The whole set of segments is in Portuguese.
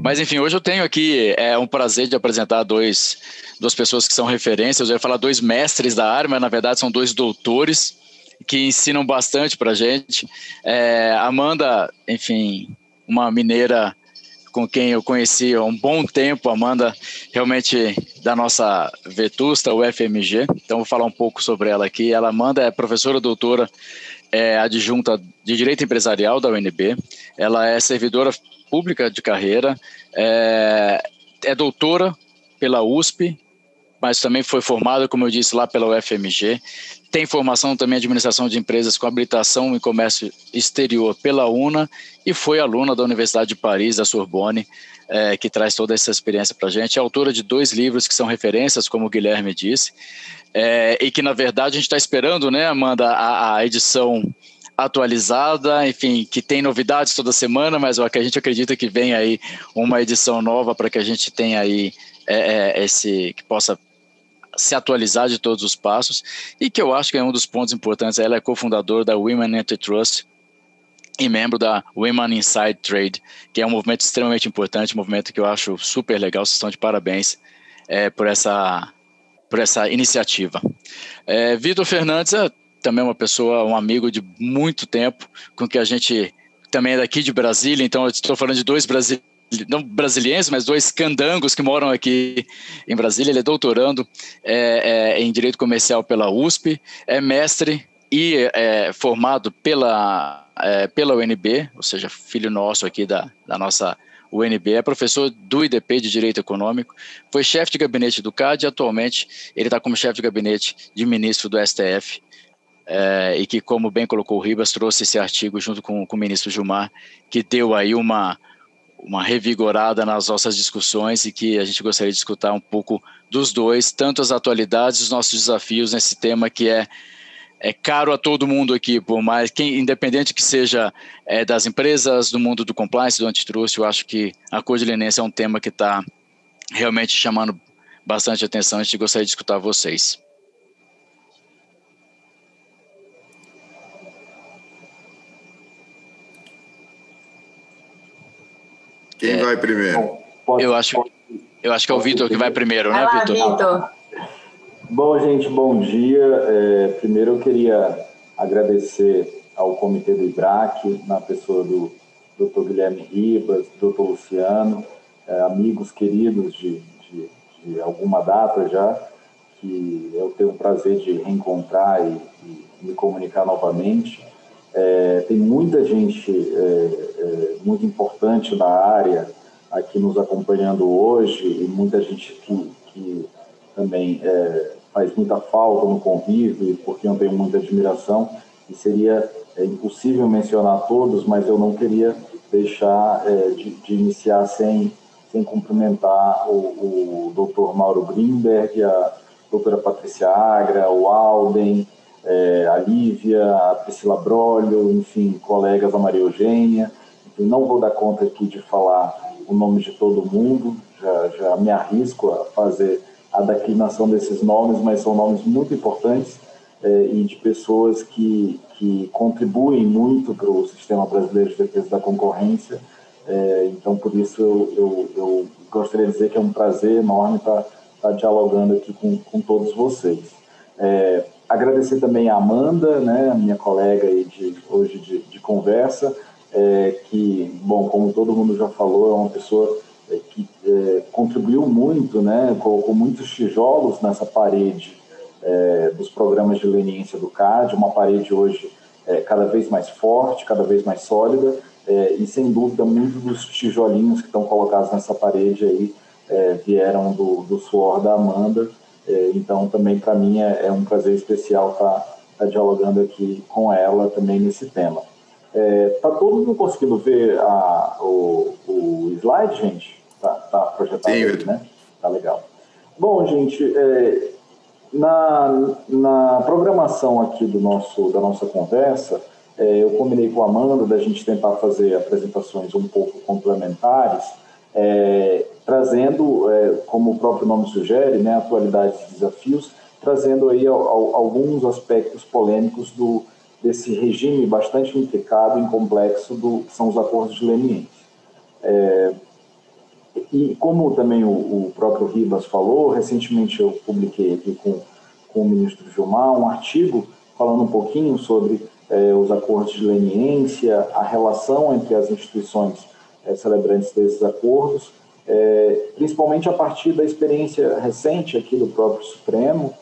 Mas, enfim, hoje eu tenho aqui um prazer de apresentar duas pessoas que são referências. Eu ia falar dois mestres da área, mas, na verdade, são dois doutores que ensinam bastante para a gente. Amanda, enfim, uma mineira com quem eu conheci há um bom tempo, Amanda, realmente da nossa Vetusta, o FMG. Então, vou falar um pouco sobre ela aqui. Amanda é professora doutora adjunta de Direito Empresarial da UNB. Ela é servidora pública de carreira, é doutora pela USP, mas também foi formada, como eu disse, lá pela UFMG. Tem formação também em administração de empresas com habilitação em comércio exterior pela UNA e foi aluna da Universidade de Paris, da Sorbonne, que traz toda essa experiência para a gente. É autora de 2 livros que são referências, como o Guilherme disse, e que, na verdade, a gente está esperando, né, Amanda, a edição atualizada, enfim, que tem novidades toda semana, mas a gente acredita que vem aí uma edição nova para que a gente tenha aí que possa se atualizar de todos os passos, e que eu acho que é um dos pontos importantes. Ela é cofundadora da Women Antitrust e membro da Women Inside Trade, que é um movimento extremamente importante, um movimento que eu acho super legal. Vocês estão de parabéns por essa iniciativa. Vitor Fernandes é também uma pessoa, um amigo de muito tempo, com que a gente também é daqui de Brasília, então eu estou falando de 2 brasileiros, não brasilienses, mas 2 candangos que moram aqui em Brasília. Ele é doutorando em Direito Comercial pela USP, é mestre e formado pela UNB, ou seja, filho nosso aqui da nossa UNB, é professor do IDP de Direito Econômico, foi chefe de gabinete do CAD e atualmente ele está como chefe de gabinete de ministro do STF, e que, como bem colocou o Ribas, trouxe esse artigo junto com o ministro Gilmar, que deu aí uma revigorada nas nossas discussões, e que a gente gostaria de escutar um pouco dos dois, tanto as atualidades, os nossos desafios nesse tema que é caro a todo mundo aqui, por mais independente que seja das empresas, do mundo do compliance, do antitrust. Eu acho que a Cor de Leniência é um tema que está realmente chamando bastante atenção. A gente gostaria de escutar vocês. Quem vai primeiro? Eu acho que é o Vitor que vai primeiro, né, Vitor? Vitor. Bom, gente, bom dia. Primeiro eu queria agradecer ao Comitê do IBRAC, na pessoa do Dr. Guilherme Ribas, Dr. Luciano, amigos queridos de alguma data já, que eu tenho o prazer de reencontrar e me comunicar novamente. Tem muita gente muito importante na área aqui nos acompanhando hoje, e muita gente que também faz muita falta no convívio, e por quem eu tenho muita admiração, e seria impossível mencionar todos, mas eu não queria deixar de iniciar sem cumprimentar o Dr. Mauro Grimberg, a doutora Patrícia Agra, o Alden, a Lívia, a Priscila Brolio, enfim, colegas, a Maria Eugênia. Enfim, não vou dar conta aqui de falar o nome de todo mundo, já me arrisco a fazer a declinação desses nomes, mas são nomes muito importantes e de pessoas que contribuem muito para o sistema brasileiro de defesa da concorrência. Então, por isso, eu gostaria de dizer que é um prazer enorme estar dialogando aqui com todos vocês. Agradecer também a Amanda, né, minha colega aí hoje de conversa, que, bom, como todo mundo já falou, é uma pessoa que contribuiu muito, né, colocou muitos tijolos nessa parede dos programas de leniência do CAD, uma parede hoje cada vez mais forte, cada vez mais sólida, e sem dúvida muitos dos tijolinhos que estão colocados nessa parede aí vieram do suor da Amanda. Então também para mim é um prazer especial estar dialogando aqui com ela também nesse tema. Tá todo mundo conseguindo ver o slide, gente? Tá projetado aí, né? Tá legal. Bom, gente, na programação aqui da nossa conversa, eu combinei com a Amanda da gente tentar fazer apresentações um pouco complementares, trazendo, como o próprio nome sugere, né, atualidades e desafios, trazendo aí alguns aspectos polêmicos desse regime bastante intricado e complexo que são os acordos de leniência. E como também o próprio Ribas falou, recentemente eu publiquei aqui com o ministro Gilmar um artigo falando um pouquinho sobre os acordos de leniência, a relação entre as instituições celebrantes desses acordos, principalmente a partir da experiência recente aqui do próprio Supremo,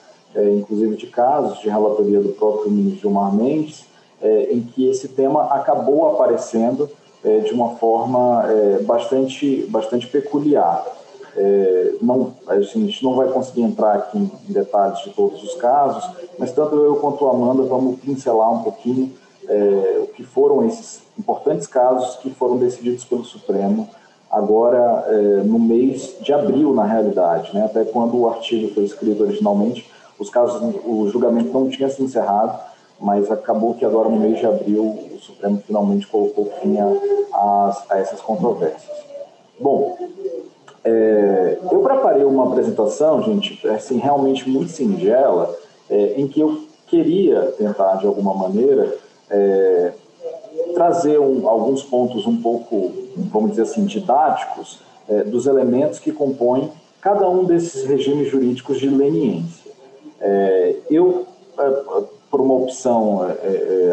inclusive de casos de relatoria do próprio ministro Gilmar Mendes, em que esse tema acabou aparecendo de uma forma bastante peculiar. A gente não vai conseguir entrar aqui em detalhes de todos os casos, mas tanto eu quanto a Amanda vamos pincelar um pouquinho o que foram esses importantes casos que foram decididos pelo Supremo agora no mês de abril, na realidade, né? Até quando o artigo foi escrito originalmente, o julgamento não tinha se encerrado, mas acabou que agora no mês de abril o Supremo finalmente colocou fim a essas controvérsias. Bom, eu preparei uma apresentação, gente, assim, realmente muito singela, em que eu queria tentar, de alguma maneira, trazer alguns pontos um pouco, vamos dizer assim, didáticos dos elementos que compõem cada um desses regimes jurídicos de leniência. Por uma opção,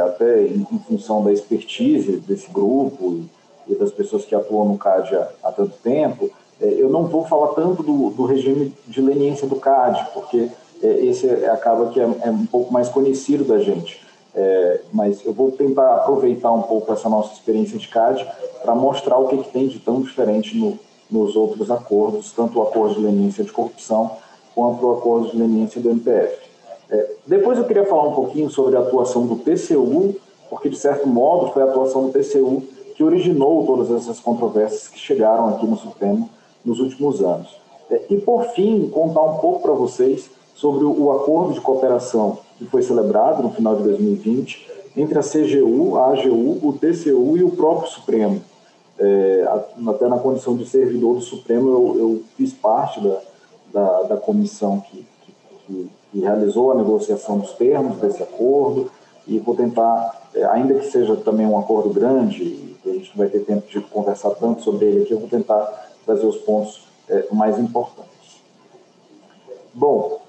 até em função da expertise desse grupo e das pessoas que atuam no CAD há tanto tempo, eu não vou falar tanto do regime de leniência do CAD, porque esse acaba que é um pouco mais conhecido da gente. Mas eu vou tentar aproveitar um pouco essa nossa experiência de CAD para mostrar o que tem de tão diferente nos outros acordos, tanto o acordo de leniência de corrupção quanto o acordo de leniência do MPF. Depois eu queria falar um pouquinho sobre a atuação do TCU, porque de certo modo foi a atuação do TCU que originou todas essas controvérsias que chegaram aqui no Supremo nos últimos anos. E por fim, contar um pouco para vocês sobre o acordo de cooperação que foi celebrado no final de 2020 entre a CGU, a AGU, o TCU e o próprio Supremo. Até na condição de servidor do Supremo, eu fiz parte da comissão que realizou a negociação dos termos desse acordo e vou tentar, ainda que seja também um acordo grande, a gente não vai ter tempo de conversar tanto sobre ele aqui, eu vou tentar trazer os pontos mais importantes. Bom,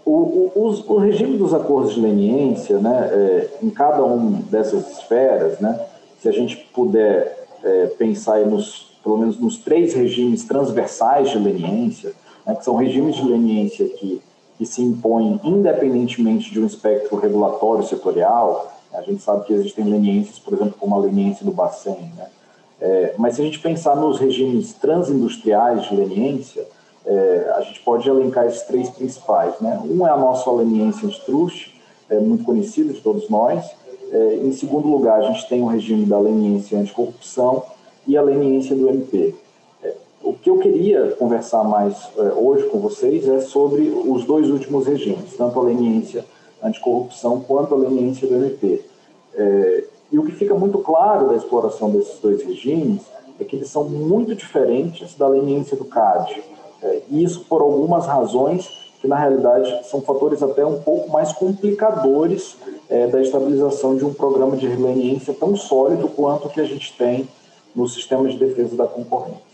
o regime dos acordos de leniência, né, em cada uma dessas esferas, né, se a gente puder pensar aí pelo menos nos 3 regimes transversais de leniência, né, que são regimes de leniência que se impõem independentemente de um espectro regulatório setorial. A gente sabe que existem leniências, por exemplo, como a leniência do Bacen, né? Mas se a gente pensar nos regimes transindustriais de leniência, a gente pode elencar esses 3 principais, né? Um é a nossa leniência antitrust, muito conhecida de todos nós. Em segundo lugar, a gente tem o regime da leniência anticorrupção e a leniência do MP. O que eu queria conversar mais hoje com vocês é sobre os 2 últimos regimes, tanto a leniência anticorrupção quanto a leniência do MP. E o que fica muito claro da exploração desses 2 regimes é que eles são muito diferentes da leniência do CAD. E isso por algumas razões que, na realidade, são fatores até um pouco mais complicadores da estabilização de um programa de leniência tão sólido quanto o que a gente tem no sistema de defesa da concorrência.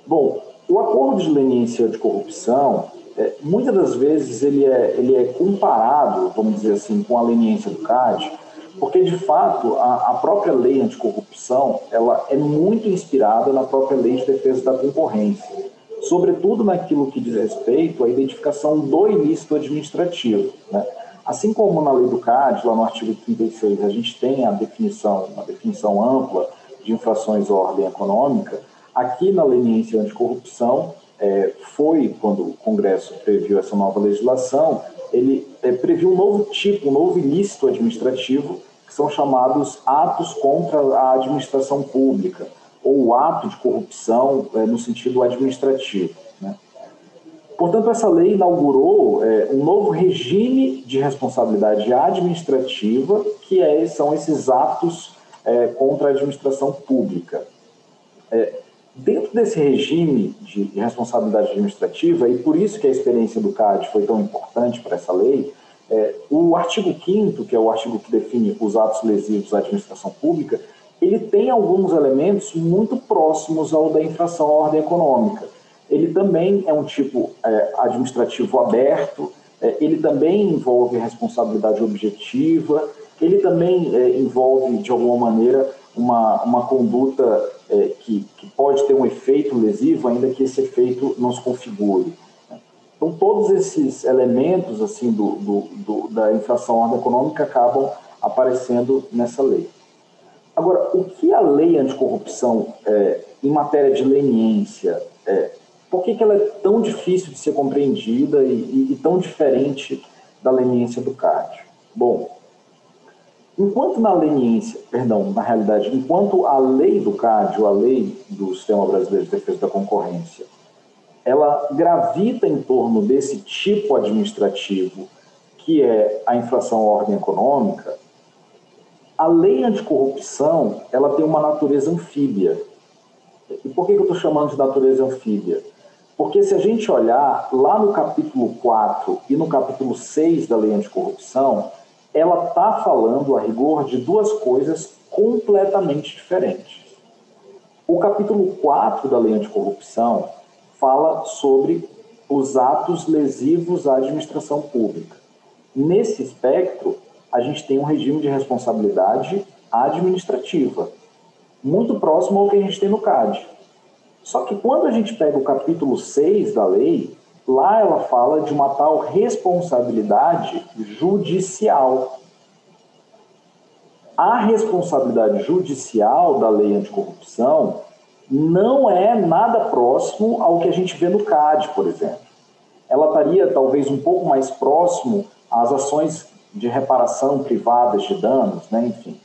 Bom, o acordo de leniência de corrupção, muitas das vezes ele é comparado, vamos dizer assim, com a leniência do CAD, porque, de fato, a própria lei anticorrupção ela é muito inspirada na própria lei de defesa da concorrência, sobretudo naquilo que diz respeito à identificação do ilícito administrativo, né? Assim como na lei do CAD, lá no artigo 36, a gente tem a definição ampla de infrações à ordem econômica. Aqui na leniência anticorrupção, foi quando o Congresso previu essa nova legislação, ele previu um novo tipo, um novo ilícito administrativo, que são chamados atos contra a administração pública, ou o ato de corrupção no sentido administrativo, né? Portanto, essa lei inaugurou um novo regime de responsabilidade administrativa, que são esses atos contra a administração pública. Dentro desse regime de responsabilidade administrativa, e por isso que a experiência do CAD foi tão importante para essa lei, o artigo 5º, que é o artigo que define os atos lesivos à administração pública, ele tem alguns elementos muito próximos ao da infração à ordem econômica. Ele também é um tipo administrativo aberto, ele também envolve responsabilidade objetiva, ele também envolve, de alguma maneira, uma conduta que pode ter um efeito lesivo, ainda que esse efeito não se configure. Então, todos esses elementos assim, da infração à ordem econômica acabam aparecendo nessa lei. Agora, o que a lei anticorrupção, em matéria de leniência, por que ela é tão difícil de ser compreendida e tão diferente da leniência do CAD? Bom, enquanto a lei do CAD, ou a lei do Sistema Brasileiro de Defesa da Concorrência, ela gravita em torno desse tipo administrativo que é a infração à ordem econômica, a lei anticorrupção ela tem uma natureza anfíbia. E por que eu estou chamando de natureza anfíbia? Porque se a gente olhar lá no capítulo 4 e no capítulo 6 da lei anticorrupção, ela está falando, a rigor, de duas coisas completamente diferentes. O capítulo 4 da lei anticorrupção fala sobre os atos lesivos à administração pública. Nesse espectro, a gente tem um regime de responsabilidade administrativa, muito próximo ao que a gente tem no CAD. Só que quando a gente pega o capítulo 6 da lei, lá ela fala de uma tal responsabilidade judicial. A responsabilidade judicial da lei anticorrupção não é nada próximo ao que a gente vê no CAD, por exemplo. Ela estaria talvez um pouco mais próximo às ações de reparação privadas de danos, né? Enfim.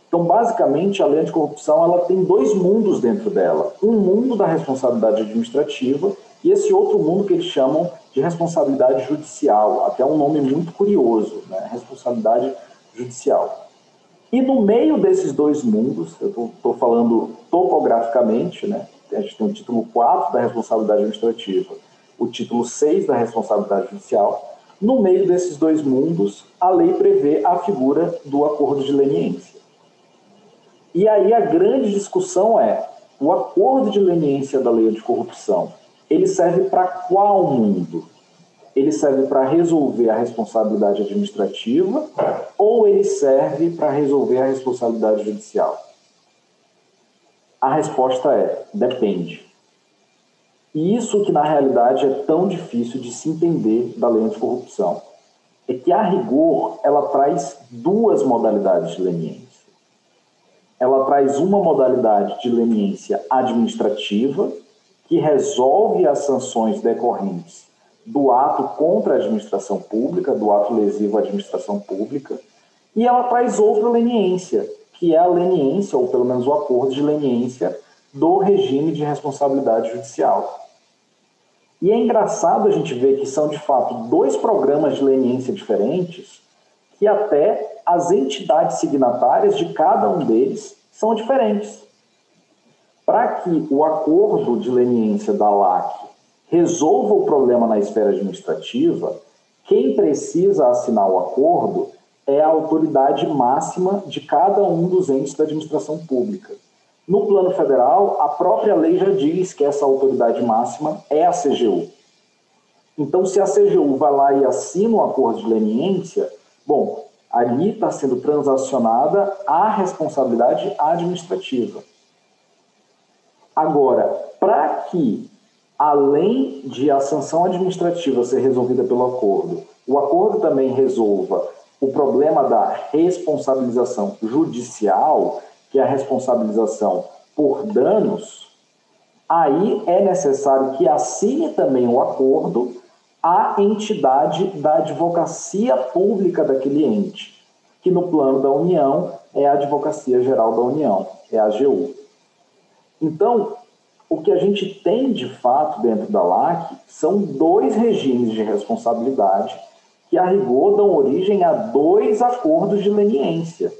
Então, basicamente, a lei anticorrupção ela tem dois mundos dentro dela. Um mundo da responsabilidade administrativa e esse outro mundo que eles chamam de responsabilidade judicial, até um nome muito curioso, né? Responsabilidade judicial. E no meio desses dois mundos, eu estou falando topograficamente, né? A gente tem o título 4 da responsabilidade administrativa, o título 6 da responsabilidade judicial. No meio desses dois mundos, a lei prevê a figura do acordo de leniência. E aí a grande discussão é, o acordo de leniência da lei anticorrupção, ele serve para qual mundo? Ele serve para resolver a responsabilidade administrativa ou ele serve para resolver a responsabilidade judicial? A resposta é, depende. E isso que na realidade é tão difícil de se entender da lei anticorrupção. É que a rigor ela traz duas modalidades de leniência. Ela traz uma modalidade de leniência administrativa que resolve as sanções decorrentes do ato contra a administração pública, do ato lesivo à administração pública, e ela traz outra leniência, que é a leniência, ou pelo menos o acordo de leniência, do regime de responsabilidade judicial. E é engraçado a gente ver que são, de fato, dois programas de leniência diferentes, que até as entidades signatárias de cada um deles são diferentes. Para que o acordo de leniência da LAC resolva o problema na esfera administrativa, quem precisa assinar o acordo é a autoridade máxima de cada um dos entes da administração pública. No plano federal, a própria lei já diz que essa autoridade máxima é a CGU. Então, se a CGU vai lá e assina o acordo de leniência, bom, ali está sendo transacionada a responsabilidade administrativa. Agora, para que, além de a sanção administrativa ser resolvida pelo acordo, o acordo também resolva o problema da responsabilização judicial, que é a responsabilização por danos, aí é necessário que assine também o acordo a entidade da advocacia pública daquele ente, que no plano da União é a Advocacia Geral da União, é a AGU. Então, o que a gente tem de fato dentro da LAC são dois regimes de responsabilidade que, a rigor, dão origem a dois acordos de leniência.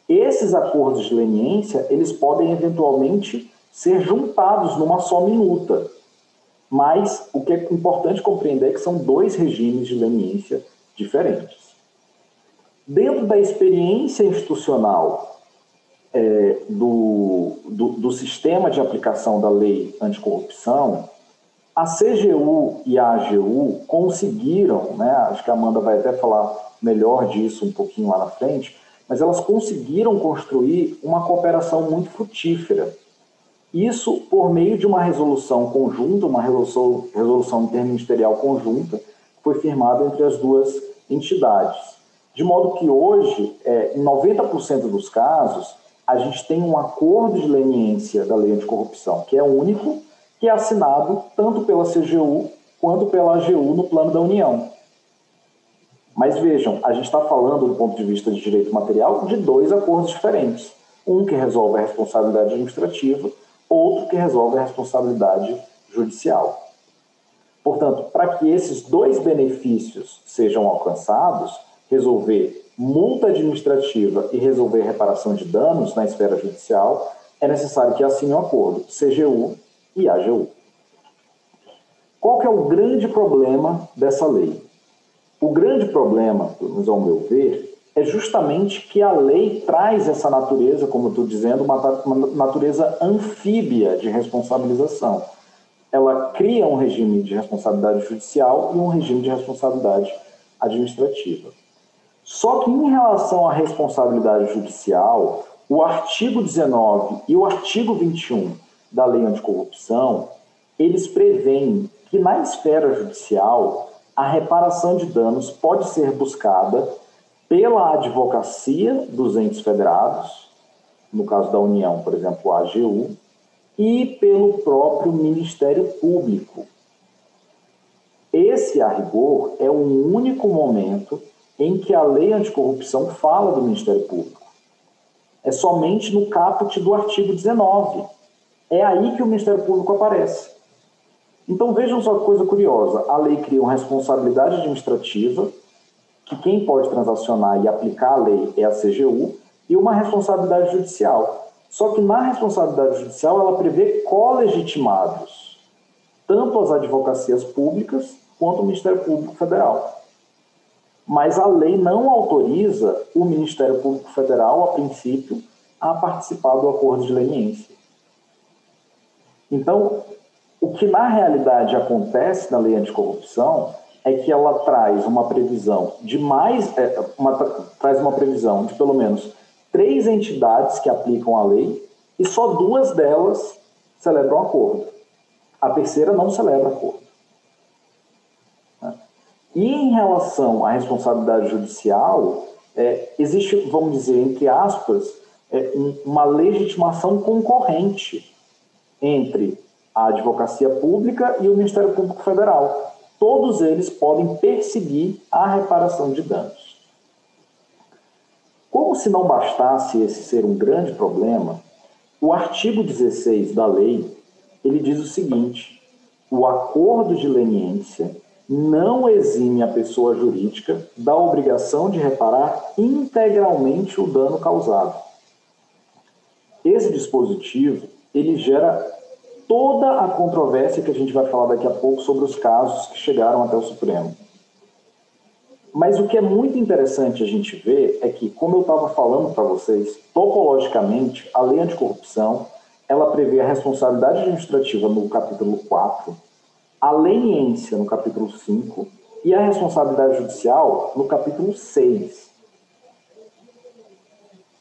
Esses acordos de leniência, eles podem eventualmente ser juntados numa só minuta, mas o que é importante compreender é que são dois regimes de leniência diferentes. Dentro da experiência institucional do sistema de aplicação da lei anticorrupção, a CGU e a AGU conseguiram, né, acho que a Amanda vai até falar melhor disso um pouquinho lá na frente, mas elas conseguiram construir uma cooperação muito frutífera. Isso por meio de uma resolução conjunta, uma resolução interministerial conjunta, que foi firmada entre as duas entidades. De modo que hoje, em 90% dos casos, a gente tem um acordo de leniência da lei anticorrupção, que é único, que é assinado tanto pela CGU quanto pela AGU no plano da União. Mas vejam, a gente está falando, do ponto de vista de direito material, de dois acordos diferentes. Um que resolve a responsabilidade administrativa, outro que resolve a responsabilidade judicial. Portanto, para que esses dois benefícios sejam alcançados, resolver multa administrativa e resolver reparação de danos na esfera judicial, é necessário que assine um acordo, CGU e AGU. Qual que é o grande problema dessa lei? O grande problema, pelo menos ao meu ver, é justamente que a lei traz essa natureza, como eu estou dizendo, uma natureza anfíbia de responsabilização. Ela cria um regime de responsabilidade judicial e um regime de responsabilidade administrativa. Só que em relação à responsabilidade judicial, o artigo 19 e o artigo 21 da Lei Anticorrupção, eles prevêem que na esfera judicial a reparação de danos pode ser buscada pela advocacia dos entes federados, no caso da União, por exemplo, a AGU, e pelo próprio Ministério Público. Esse, a rigor, é o único momento em que a lei anticorrupção fala do Ministério Público. É somente no caput do artigo 19. É aí que o Ministério Público aparece. Então vejam só que coisa curiosa. A lei cria uma responsabilidade administrativa, que quem pode transacionar e aplicar a lei é a CGU, e uma responsabilidade judicial. Só que na responsabilidade judicial ela prevê colegitimados, tanto as advocacias públicas quanto o Ministério Público Federal. Mas a lei não autoriza o Ministério Público Federal, a princípio, a participar do acordo de leniência. Então, o que na realidade acontece na lei anticorrupção é que ela traz uma previsão de traz uma previsão de pelo menos 3 entidades que aplicam a lei e só 2 delas celebram acordo. A terceira não celebra acordo. E em relação à responsabilidade judicial, existe, vamos dizer, entre aspas, uma legitimação concorrente entre a advocacia pública e o Ministério Público Federal. Todos eles podem perseguir a reparação de danos. Como se não bastasse esse ser um grande problema, o artigo 16 da lei, ele diz o seguinte: o acordo de leniência não exime a pessoa jurídica da obrigação de reparar integralmente o dano causado. Esse dispositivo, ele gera toda a controvérsia que a gente vai falar daqui a pouco sobre os casos que chegaram até o Supremo. Mas o que é muito interessante a gente ver é que, como eu estava falando para vocês, topologicamente, a lei anticorrupção, ela prevê a responsabilidade administrativa no capítulo 4, a leniência no capítulo 5 e a responsabilidade judicial no capítulo 6.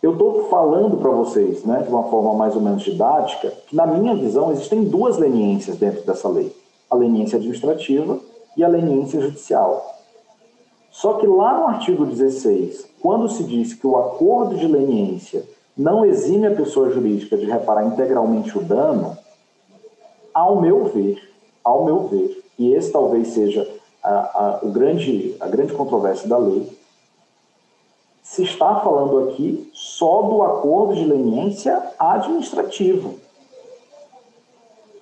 Eu estou falando para vocês, né, de uma forma mais ou menos didática, que na minha visão existem 2 leniências dentro dessa lei. A leniência administrativa e a leniência judicial. Só que lá no artigo 16, quando se diz que o acordo de leniência não exime a pessoa jurídica de reparar integralmente o dano, ao meu ver, e esse talvez seja a grande controvérsia da lei, se está falando aqui só do acordo de leniência administrativo.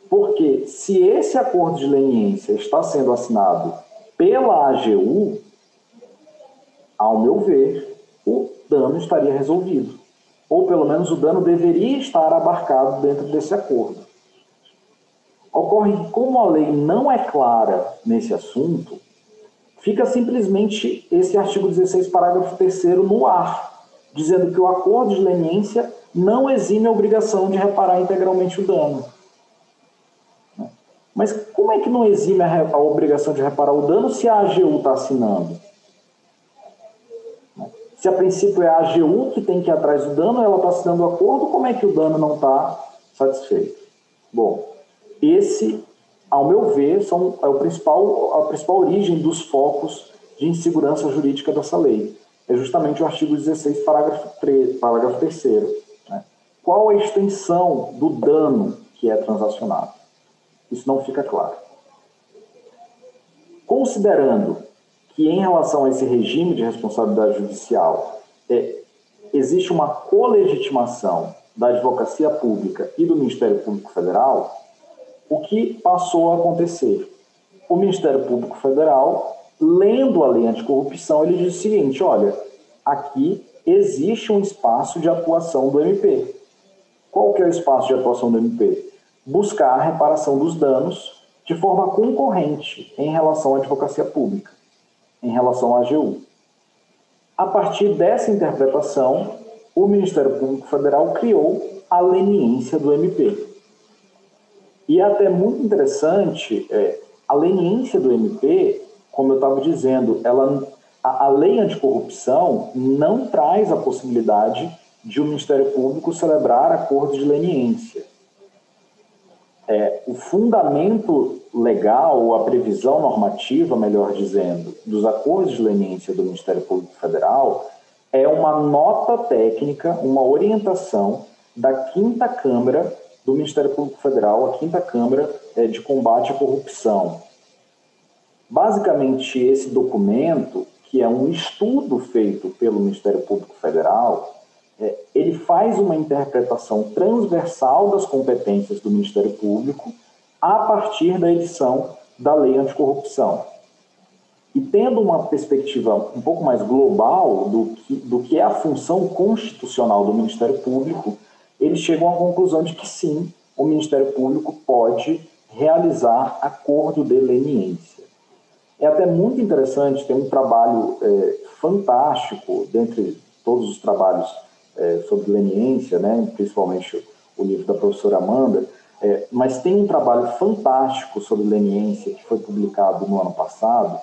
Porque se esse acordo de leniência está sendo assinado pela AGU, ao meu ver, o dano estaria resolvido. Ou pelo menos o dano deveria estar abarcado dentro desse acordo. Ocorre que, como a lei não é clara nesse assunto, fica simplesmente esse artigo 16, parágrafo 3º no ar, dizendo que o acordo de leniência não exime a obrigação de reparar integralmente o dano. Mas como é que não exime a obrigação de reparar o dano se a AGU está assinando? Se a princípio é a AGU que tem que ir atrás do dano, ela está assinando o acordo, como é que o dano não está satisfeito? Bom, esse, ao meu ver, é a principal origem dos focos de insegurança jurídica dessa lei. É justamente o artigo 16, parágrafo 3º. Né? Qual a extensão do dano que é transacionado? Isso não fica claro. Considerando que, em relação a esse regime de responsabilidade judicial, existe uma colegitimação da Advocacia Pública e do Ministério Público Federal, o que passou a acontecer? O Ministério Público Federal, lendo a lei anticorrupção, ele diz o seguinte: olha, aqui existe um espaço de atuação do MP. Qual que é o espaço de atuação do MP? Buscar a reparação dos danos de forma concorrente em relação à advocacia pública, em relação à AGU. A partir dessa interpretação, o Ministério Público Federal criou a leniência do MP. E é até muito interessante, a leniência do MP, como eu estava dizendo, a lei anticorrupção não traz a possibilidade de o Ministério Público celebrar acordos de leniência. O fundamento legal, ou a previsão normativa, melhor dizendo, dos acordos de leniência do Ministério Público Federal é uma nota técnica, uma orientação da 5ª Câmara do Ministério Público Federal, a 5ª Câmara de Combate à Corrupção. Basicamente, esse documento, que é um estudo feito pelo Ministério Público Federal, ele faz uma interpretação transversal das competências do Ministério Público a partir da edição da Lei Anticorrupção. E tendo uma perspectiva um pouco mais global do que é a função constitucional do Ministério Público, eles chegam à conclusão de que sim, o Ministério Público pode realizar acordo de leniência. É até muito interessante, tem um trabalho fantástico, dentre todos os trabalhos sobre leniência, né, principalmente o livro da professora Amanda, mas tem um trabalho fantástico sobre leniência que foi publicado no ano passado,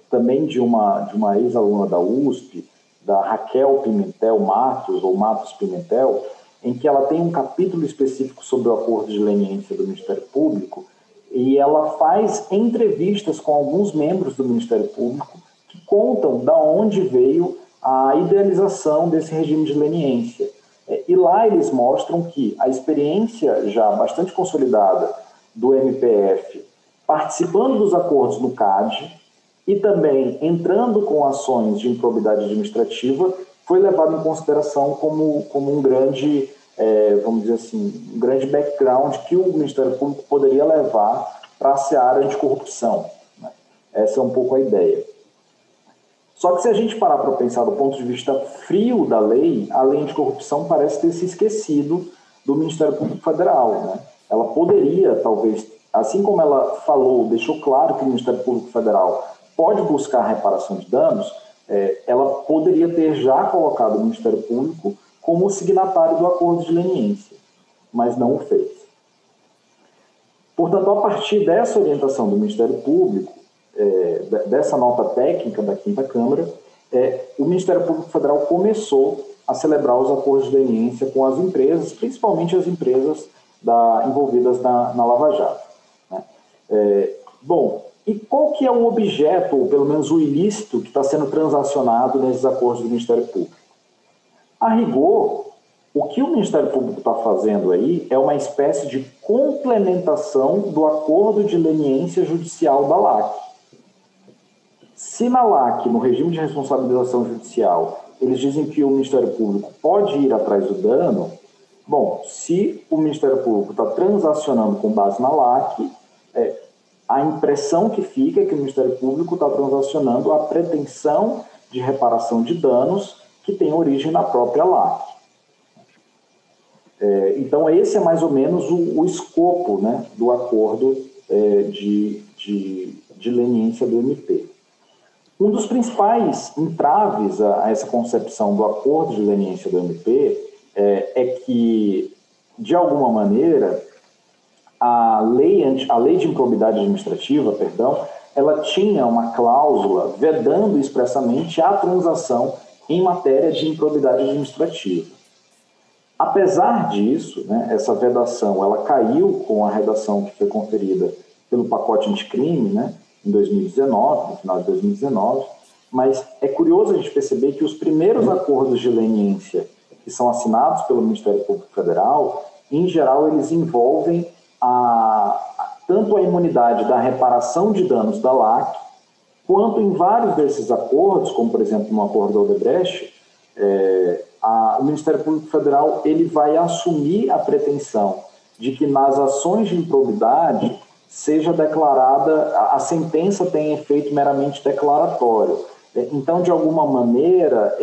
também de uma ex-aluna da USP, da Raquel Pimentel Matos, ou Matos Pimentel, em que ela tem um capítulo específico sobre o acordo de leniência do Ministério Público, e ela faz entrevistas com alguns membros do Ministério Público que contam de onde veio a idealização desse regime de leniência. E lá eles mostram que a experiência já bastante consolidada do MPF, participando dos acordos no CAD e também entrando com ações de improbidade administrativa, foi levado em consideração como um grande, vamos dizer assim, um grande background que o Ministério Público poderia levar para a seara anticorrupção. Né? Essa é um pouco a ideia. Só que se a gente parar para pensar do ponto de vista frio da lei, a lei anticorrupção parece ter se esquecido do Ministério Público Federal. Né? Ela poderia, talvez, assim como ela falou, deixou claro que o Ministério Público Federal pode buscar a reparação de danos, ela poderia ter já colocado o Ministério Público como signatário do acordo de leniência, mas não o fez. Portanto, a partir dessa orientação do Ministério Público, dessa nota técnica da 5ª Câmara, o Ministério Público Federal começou a celebrar os acordos de leniência com as empresas, principalmente as empresas envolvidas na Lava Jato. Né? Bom, e qual que é o objeto, ou pelo menos o ilícito, que está sendo transacionado nesses acordos do Ministério Público? A rigor, o que o Ministério Público está fazendo aí é uma espécie de complementação do acordo de leniência judicial da LAC. Se na LAC, no regime de responsabilização judicial, eles dizem que o Ministério Público pode ir atrás do dano, bom, se o Ministério Público está transacionando com base na LAC, a impressão que fica é que o Ministério Público está transacionando a pretensão de reparação de danos que tem origem na própria LAC. Então, esse é mais ou menos o escopo, né, do acordo de leniência do MP. Um dos principais entraves a essa concepção do acordo de leniência do MP é que, de alguma maneira, a lei de improbidade administrativa, ela tinha uma cláusula vedando expressamente a transação em matéria de improbidade administrativa. Apesar disso, né, essa vedação ela caiu com a redação que foi conferida pelo pacote anticrime, né, em 2019, no final de 2019, mas é curioso a gente perceber que os primeiros acordos de leniência que são assinados pelo Ministério Público Federal, em geral, eles envolvem tanto a imunidade da reparação de danos da LAC, quanto em vários desses acordos, como, por exemplo, no acordo da Odebrecht, o Ministério Público Federal ele vai assumir a pretensão de que nas ações de improbidade seja declarada, a sentença tenha efeito meramente declaratório. Então, de alguma maneira,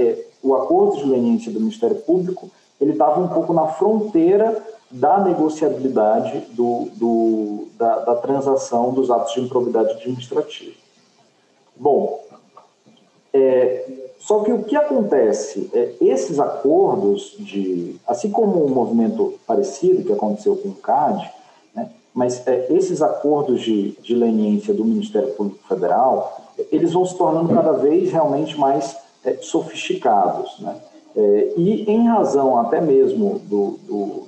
o acordo de leniência do Ministério Público ele estava um pouco na fronteira da negociabilidade da transação dos atos de improbidade administrativa. Bom, só que o que acontece, esses acordos, assim como um movimento parecido que aconteceu com o CAD, né, mas esses acordos de leniência do Ministério Público Federal, eles vão se tornando cada vez realmente mais sofisticados, né? E em razão até mesmo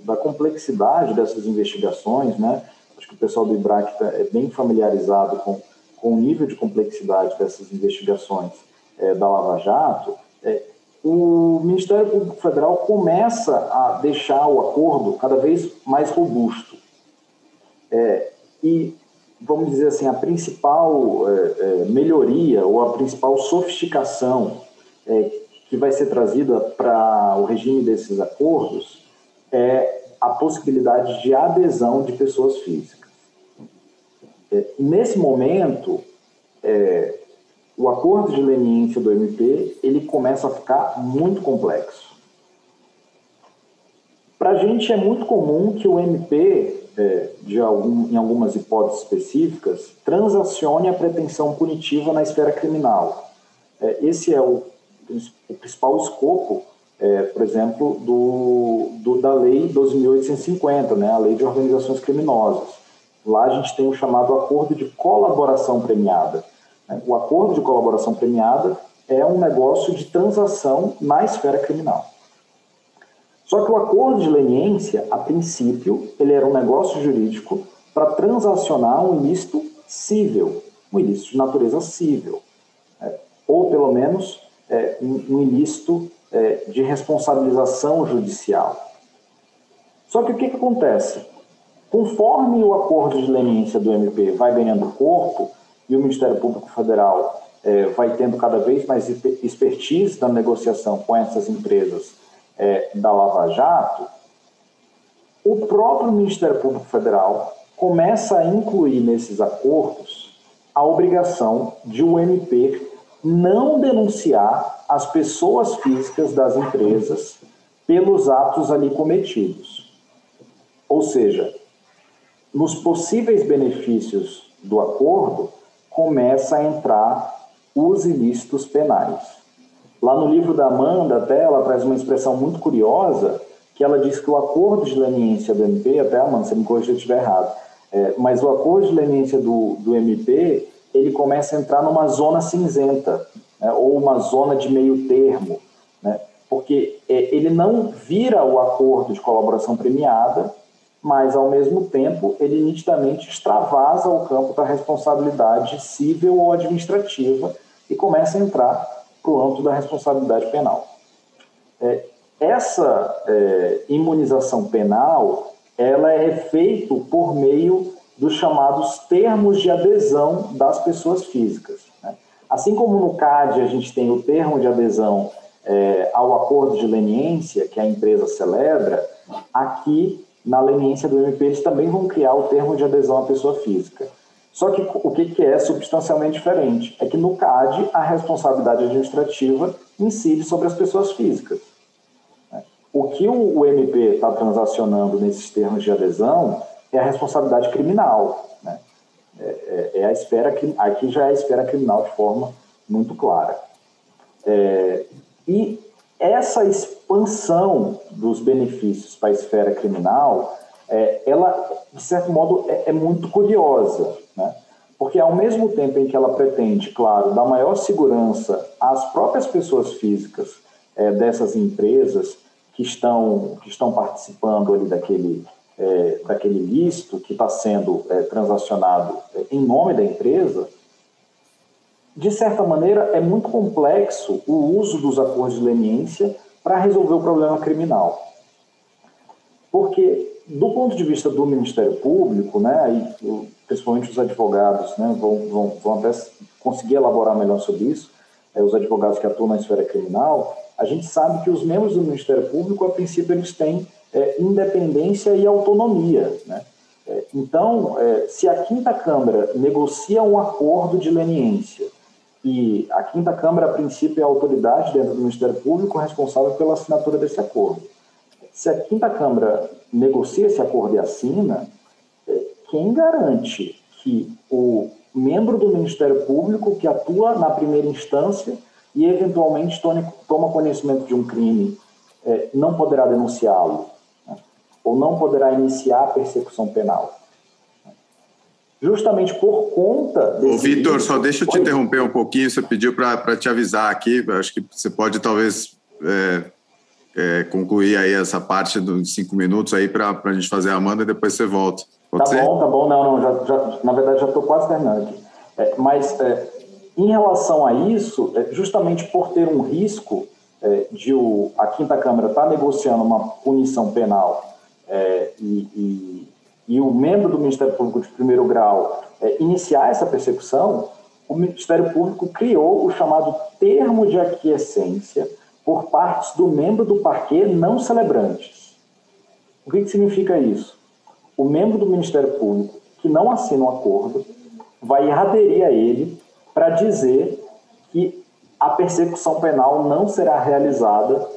da complexidade dessas investigações, né? Acho que o pessoal do IBRAC é bem familiarizado com o nível de complexidade dessas investigações da Lava Jato, o Ministério Público Federal começa a deixar o acordo cada vez mais robusto. E, vamos dizer assim, a principal melhoria ou a principal sofisticação que vai ser trazida para o regime desses acordos é a possibilidade de adesão de pessoas físicas. Nesse momento, o acordo de leniência do MP ele começa a ficar muito complexo. Para a gente é muito comum que o MP, em algumas hipóteses específicas, transacione a pretensão punitiva na esfera criminal. Esse é o principal escopo, por exemplo, da Lei 12.850, né, a Lei de Organizações Criminosas. Lá a gente tem o chamado Acordo de Colaboração Premiada. O acordo de colaboração premiada é um negócio de transação na esfera criminal. Só que o acordo de leniência, a princípio, ele era um negócio jurídico para transacionar um ilícito cível, um ilícito de natureza cível, ou pelo menos um ilícito de responsabilização judicial. Só que o que acontece? Conforme o acordo de leniência do MP vai ganhando corpo, e o Ministério Público Federal vai tendo cada vez mais expertise na negociação com essas empresas da Lava Jato, o próprio Ministério Público Federal começa a incluir nesses acordos a obrigação de o MP não denunciar as pessoas físicas das empresas pelos atos ali cometidos. Ou seja, nos possíveis benefícios do acordo, começa a entrar os ilícitos penais. Lá no livro da Amanda, até ela traz uma expressão muito curiosa, que ela diz que o acordo de leniência do MP, até Amanda, você me corrija se eu estiver errado, mas o acordo de leniência do MP, ele começa a entrar numa zona cinzenta, né, ou uma zona de meio termo, né, porque ele não vira o acordo de colaboração premiada, mas, ao mesmo tempo, ele nitidamente extravasa o campo da responsabilidade civil ou administrativa e começa a entrar para o âmbito da responsabilidade penal. Essa imunização penal, ela é feita por meio dos chamados termos de adesão das pessoas físicas, né? Assim como no CAD a gente tem o termo de adesão ao acordo de leniência, que a empresa celebra, aqui na leniência do MP, eles também vão criar o termo de adesão à pessoa física. Só que o que é substancialmente diferente? É que no CAD, a responsabilidade administrativa incide sobre as pessoas físicas. O que o MP está transacionando nesses termos de adesão é a responsabilidade criminal, né? A esfera, aqui já é a esfera criminal de forma muito clara. E essa expansão dos benefícios para a esfera criminal, ela, de certo modo, é muito curiosa, né? Porque ao mesmo tempo em que ela pretende, claro, dar maior segurança às próprias pessoas físicas dessas empresas que estão participando ali daquele ilícito que está sendo transacionado em nome da empresa, de certa maneira é muito complexo o uso dos acordos de leniência para resolver o problema criminal. Porque, do ponto de vista do Ministério Público, né, aí, principalmente os advogados, né, vão até conseguir elaborar melhor sobre isso, os advogados que atuam na esfera criminal, a gente sabe que os membros do Ministério Público, a princípio, eles têm independência e autonomia, né? Então, se a Quinta Câmara negocia um acordo de leniência, e a Quinta Câmara, a princípio, é a autoridade dentro do Ministério Público responsável pela assinatura desse acordo. Se a Quinta Câmara negocia esse acordo e assina, quem garante que o membro do Ministério Público que atua na primeira instância e eventualmente toma conhecimento de um crime não poderá denunciá-lo, né? Ou não poderá iniciar a persecução penal? Justamente por conta desse... Ô, Vitor, só deixa eu te interromper um pouquinho. Você pediu para te avisar aqui. Acho que você pode talvez concluir aí essa parte dos 5 minutos aí para a gente fazer a Amanda e depois você volta. Pode ser? Tá bom. Não, na verdade já estou quase terminando aqui. Mas em relação a isso, justamente por ter um risco de a Quinta Câmara estar negociando uma punição penal e o membro do Ministério Público de primeiro grau iniciar essa persecução, o Ministério Público criou o chamado termo de aquiescência por partes do membro do parquê não celebrantes. O que significa isso? O membro do Ministério Público que não assina um acordo vai aderir a ele para dizer que a persecução penal não será realizada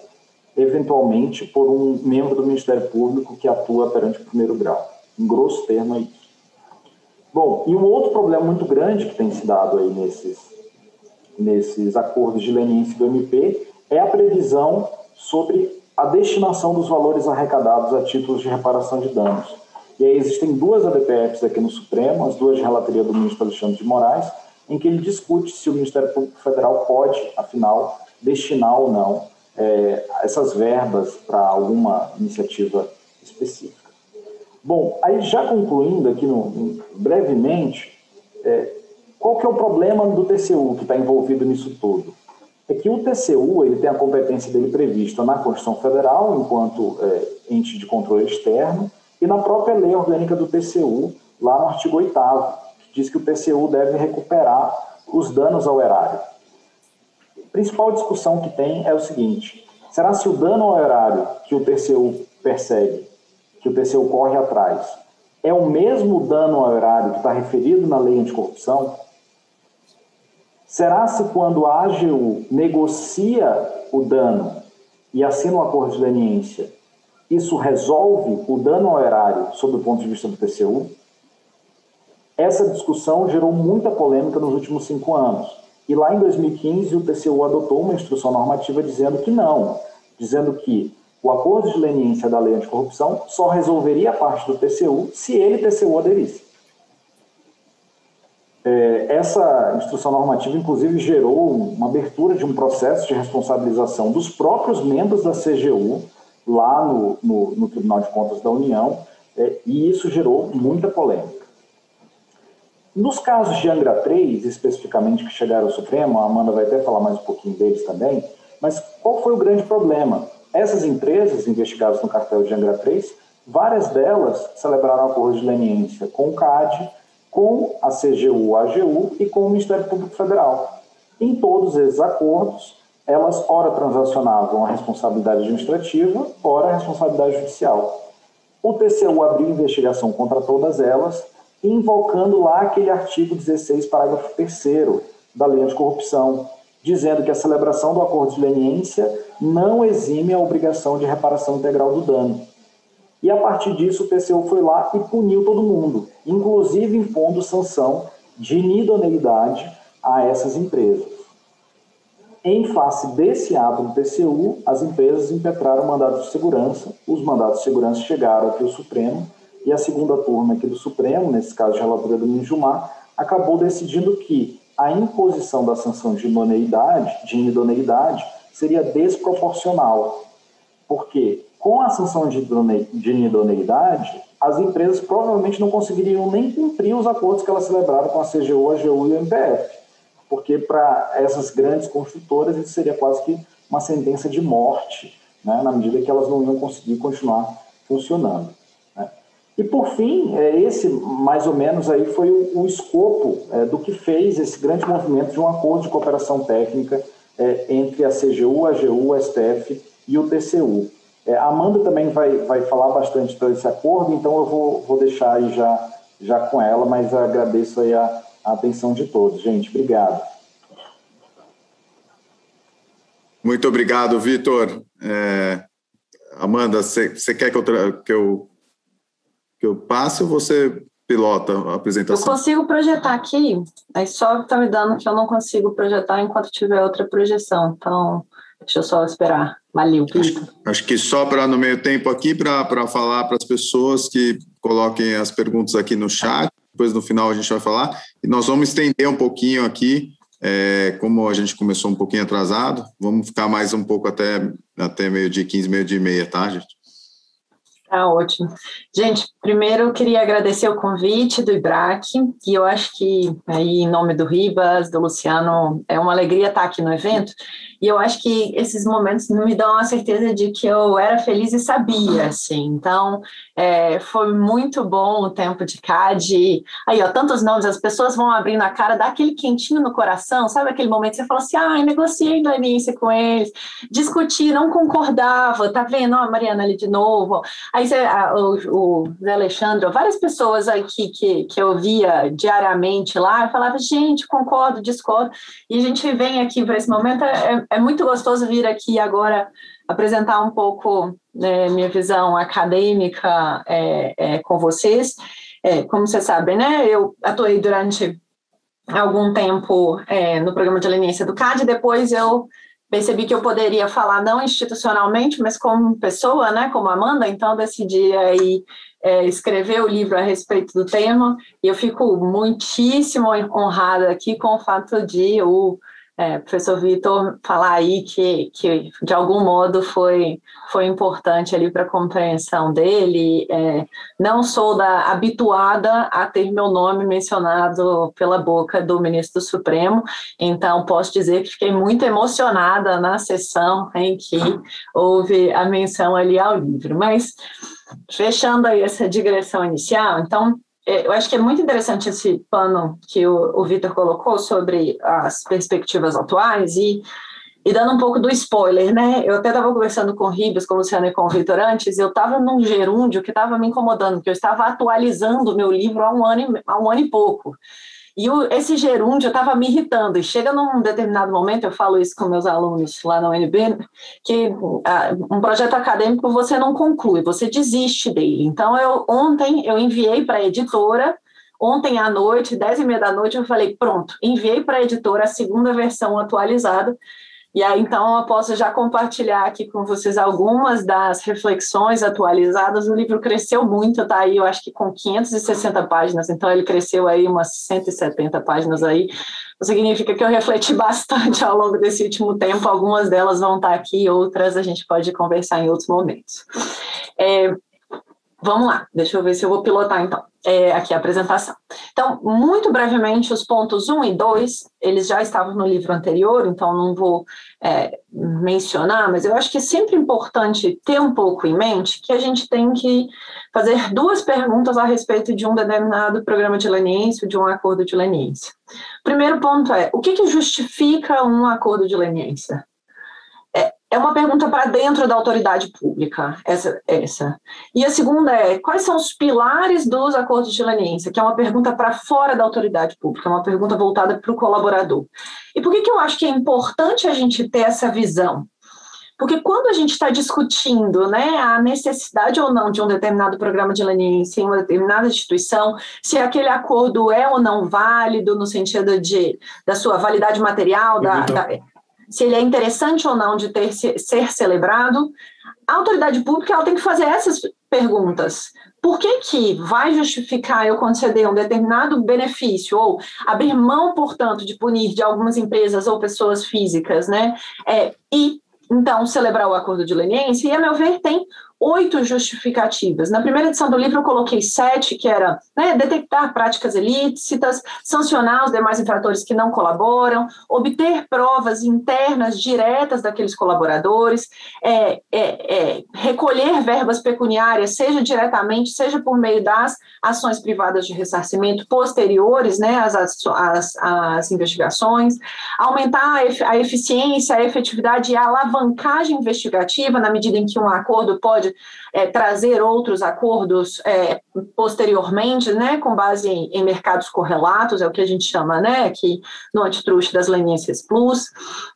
eventualmente por um membro do Ministério Público que atua perante o primeiro grau. Em grosso termo é isso. Bom, e um outro problema muito grande que tem se dado aí nesses acordos de leniência do MP é a previsão sobre a destinação dos valores arrecadados a títulos de reparação de danos. E aí existem 2 ADPFs aqui no Supremo, as 2 de relatoria do ministro Alexandre de Moraes, em que ele discute se o Ministério Público Federal pode, afinal, destinar ou não essas verbas para alguma iniciativa específica. Bom, aí já concluindo aqui brevemente, qual que é o problema do TCU que está envolvido nisso tudo? É que o TCU ele tem a competência dele prevista na Constituição Federal, enquanto ente de controle externo, e na própria lei orgânica do TCU, lá no artigo 8º, que diz que o TCU deve recuperar os danos ao erário. A principal discussão que tem é o seguinte: será se o dano ao erário que o TCU persegue, que o TCU corre atrás, é o mesmo dano ao erário que está referido na lei anticorrupção? Será se quando a AGU negocia o dano e assina um acordo de leniência, isso resolve o dano ao erário sob o ponto de vista do TCU? Essa discussão gerou muita polêmica nos últimos 5 anos. E lá em 2015 o TCU adotou uma instrução normativa dizendo que não, dizendo que o acordo de leniência da lei anticorrupção só resolveria a parte do TCU se ele, TCU, aderisse. Essa instrução normativa, inclusive, gerou uma abertura de um processo de responsabilização dos próprios membros da CGU lá no Tribunal de Contas da União, e isso gerou muita polêmica. Nos casos de Angra 3, especificamente, que chegaram ao Supremo, a Amanda vai até falar mais um pouquinho deles também, mas qual foi o grande problema? Essas empresas investigadas no cartel de Angra 3, várias delas celebraram acordos de leniência com o CAD, com a CGU, a AGU e com o Ministério Público Federal. Em todos esses acordos, elas ora transacionavam a responsabilidade administrativa, ora a responsabilidade judicial. O TCU abriu investigação contra todas elas, invocando lá aquele artigo 16, parágrafo 3º da Lei Anticorrupção, dizendo que a celebração do acordo de leniência não exime a obrigação de reparação integral do dano. E a partir disso o TCU foi lá e puniu todo mundo, inclusive impondo sanção de inidoneidade a essas empresas. Em face desse ato do TCU, as empresas impetraram mandados de segurança, os mandados de segurança chegaram aqui ao Supremo, e a segunda turma aqui do Supremo, nesse caso de relatoria do ministro Gilmar, acabou decidindo que a imposição da sanção de inidoneidade seria desproporcional, porque com a sanção de inidoneidade, as empresas provavelmente não conseguiriam nem cumprir os acordos que elas celebraram com a CGU, a AGU e o MPF, porque para essas grandes construtoras isso seria quase que uma sentença de morte, né, na medida que elas não iam conseguir continuar funcionando. Né. E, por fim, esse, mais ou menos, aí foi o escopo do que fez esse grande movimento de um acordo de cooperação técnica entre a CGU, a AGU, a STF e o TCU. A Amanda também vai falar bastante sobre esse acordo, então eu vou deixar aí já com ela, mas agradeço aí a atenção de todos. Gente, obrigado. Muito obrigado, Vitor. Amanda, você quer que eu passe ou você pilota a apresentação? Eu consigo projetar aqui, aí só está me dando que eu não consigo projetar enquanto tiver outra projeção, então deixa eu só esperar. Valeu, Vitor. Acho que só para no meio tempo aqui, para falar para as pessoas que coloquem as perguntas aqui no chat, depois no final a gente vai falar, e nós vamos estender um pouquinho aqui, como a gente começou um pouquinho atrasado, vamos ficar mais um pouco até meio-dia 15, meio-dia e meia, tá, gente? Tá ótimo. Gente, primeiro eu queria agradecer o convite do IBRAC, e eu acho que, aí, em nome do Ribas, do Luciano, é uma alegria estar aqui no evento, e eu acho que esses momentos me dão a certeza de que eu era feliz e sabia, assim, então foi muito bom o tempo de CAD, aí, ó, tantos nomes, as pessoas vão abrindo a cara, dá aquele quentinho no coração, sabe aquele momento que você fala assim, negociei leniência com eles, discuti, não concordava, tá vendo, ó, a Mariana ali de novo, aí o Zé Alexandre, várias pessoas aqui que eu via diariamente lá, eu falava, gente, concordo, discordo, e a gente vem aqui para esse momento, é muito gostoso vir aqui agora apresentar um pouco minha visão acadêmica com vocês. Como vocês sabem, né, eu atuei durante algum tempo no programa de leniência do CAD, depois eu percebi que eu poderia falar não institucionalmente, mas como pessoa, né, como Amanda, então decidi aí escrever o livro a respeito do tema, e eu fico muitíssimo honrada aqui com o fato de o professor Vitor falar aí que de algum modo foi importante ali para a compreensão dele. Não sou habituada a ter meu nome mencionado pela boca do ministro do Supremo, então posso dizer que fiquei muito emocionada na sessão em que houve a menção ali ao livro. Mas, fechando aí essa digressão inicial, então, eu acho que é muito interessante esse pano que o Vitor colocou sobre as perspectivas atuais e dando um pouco do spoiler, né? Eu até estava conversando com o Ribas, com o Luciano e com o Vitor antes, eu estava num gerúndio que estava me incomodando, porque eu estava atualizando o meu livro há um ano e pouco. E esse gerúndio estava me irritando, e chega num determinado momento, eu falo isso com meus alunos lá na UNB, que um projeto acadêmico você não conclui, você desiste dele. Então, ontem eu enviei para a editora, ontem à noite, 10h30 da noite, eu falei, pronto, enviei para a editora a segunda versão atualizada, e aí, então, eu posso já compartilhar aqui com vocês algumas das reflexões atualizadas. O livro cresceu muito, tá aí, eu acho que com 560 páginas, então ele cresceu aí umas 170 páginas aí. Isso significa que eu refleti bastante ao longo desse último tempo, algumas delas vão estar aqui, outras a gente pode conversar em outros momentos. Vamos lá, deixa eu ver se eu vou pilotar, então, aqui a apresentação. Então, muito brevemente, os pontos 1 e 2, eles já estavam no livro anterior, então não vou mencionar, mas eu acho que é sempre importante ter um pouco em mente que a gente tem que fazer duas perguntas a respeito de um determinado programa de leniência, de um acordo de leniência. O primeiro ponto o que justifica um acordo de leniência? É uma pergunta para dentro da autoridade pública, essa. E a segunda quais são os pilares dos acordos de leniência, que é uma pergunta para fora da autoridade pública, uma pergunta voltada para o colaborador. E por que eu acho que é importante a gente ter essa visão? Porque quando a gente está discutindo, né, a necessidade ou não de um determinado programa de leniência em uma determinada instituição, se aquele acordo é ou não válido no sentido da sua validade material, se ele é interessante ou não de ser celebrado, a autoridade pública ela tem que fazer essas perguntas. Por que vai justificar eu conceder um determinado benefício ou abrir mão, portanto, de punir de algumas empresas ou pessoas físicas, né? E, então, celebrar o acordo de leniência? E, a meu ver, tem 8 justificativas. Na primeira edição do livro eu coloquei 7, que era, né, detectar práticas ilícitas, sancionar os demais infratores que não colaboram, obter provas internas diretas daqueles colaboradores, recolher verbas pecuniárias, seja diretamente, seja por meio das ações privadas de ressarcimento posteriores, né, às investigações, aumentar a eficiência, a efetividade e a alavancagem investigativa, na medida em que um acordo pode trazer outros acordos posteriormente, né, com base em mercados correlatos, é o que a gente chama, né, aqui no Antitruste das leniências plus.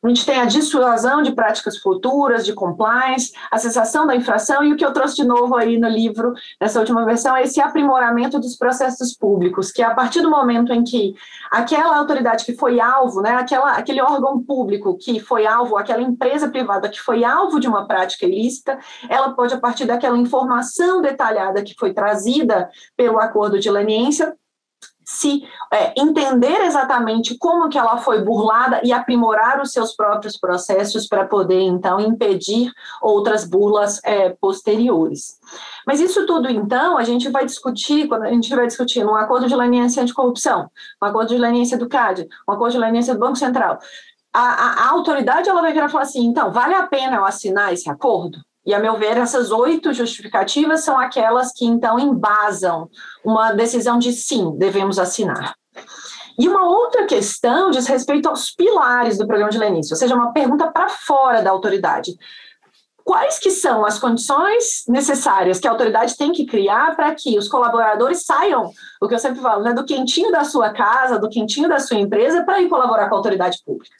A gente tem a dissuasão de práticas futuras, de compliance, a cessação da infração, e o que eu trouxe de novo aí no livro, nessa última versão, é esse aprimoramento dos processos públicos, que a partir do momento em que aquela autoridade que foi alvo, né, aquele órgão público que foi alvo, aquela empresa privada que foi alvo de uma prática ilícita, ela pode, a partir daquela informação detalhada que foi trazida pelo acordo de leniência, entender exatamente como que ela foi burlada e aprimorar os seus próprios processos para poder, então, impedir outras burlas posteriores. Mas isso tudo, então, a gente vai discutir, quando a gente vai discutir um acordo de leniência anticorrupção, um acordo de leniência do CAD, um acordo de leniência do Banco Central. A autoridade ela vai virar e falar assim, então, vale a pena eu assinar esse acordo? E, a meu ver, essas 8 justificativas são aquelas que, então, embasam uma decisão de sim, devemos assinar. E uma outra questão diz respeito aos pilares do programa de leniência, ou seja, uma pergunta para fora da autoridade. Quais que são as condições necessárias que a autoridade tem que criar para que os colaboradores saiam, o que eu sempre falo, né, do quentinho da sua casa, do quentinho da sua empresa, para ir colaborar com a autoridade pública?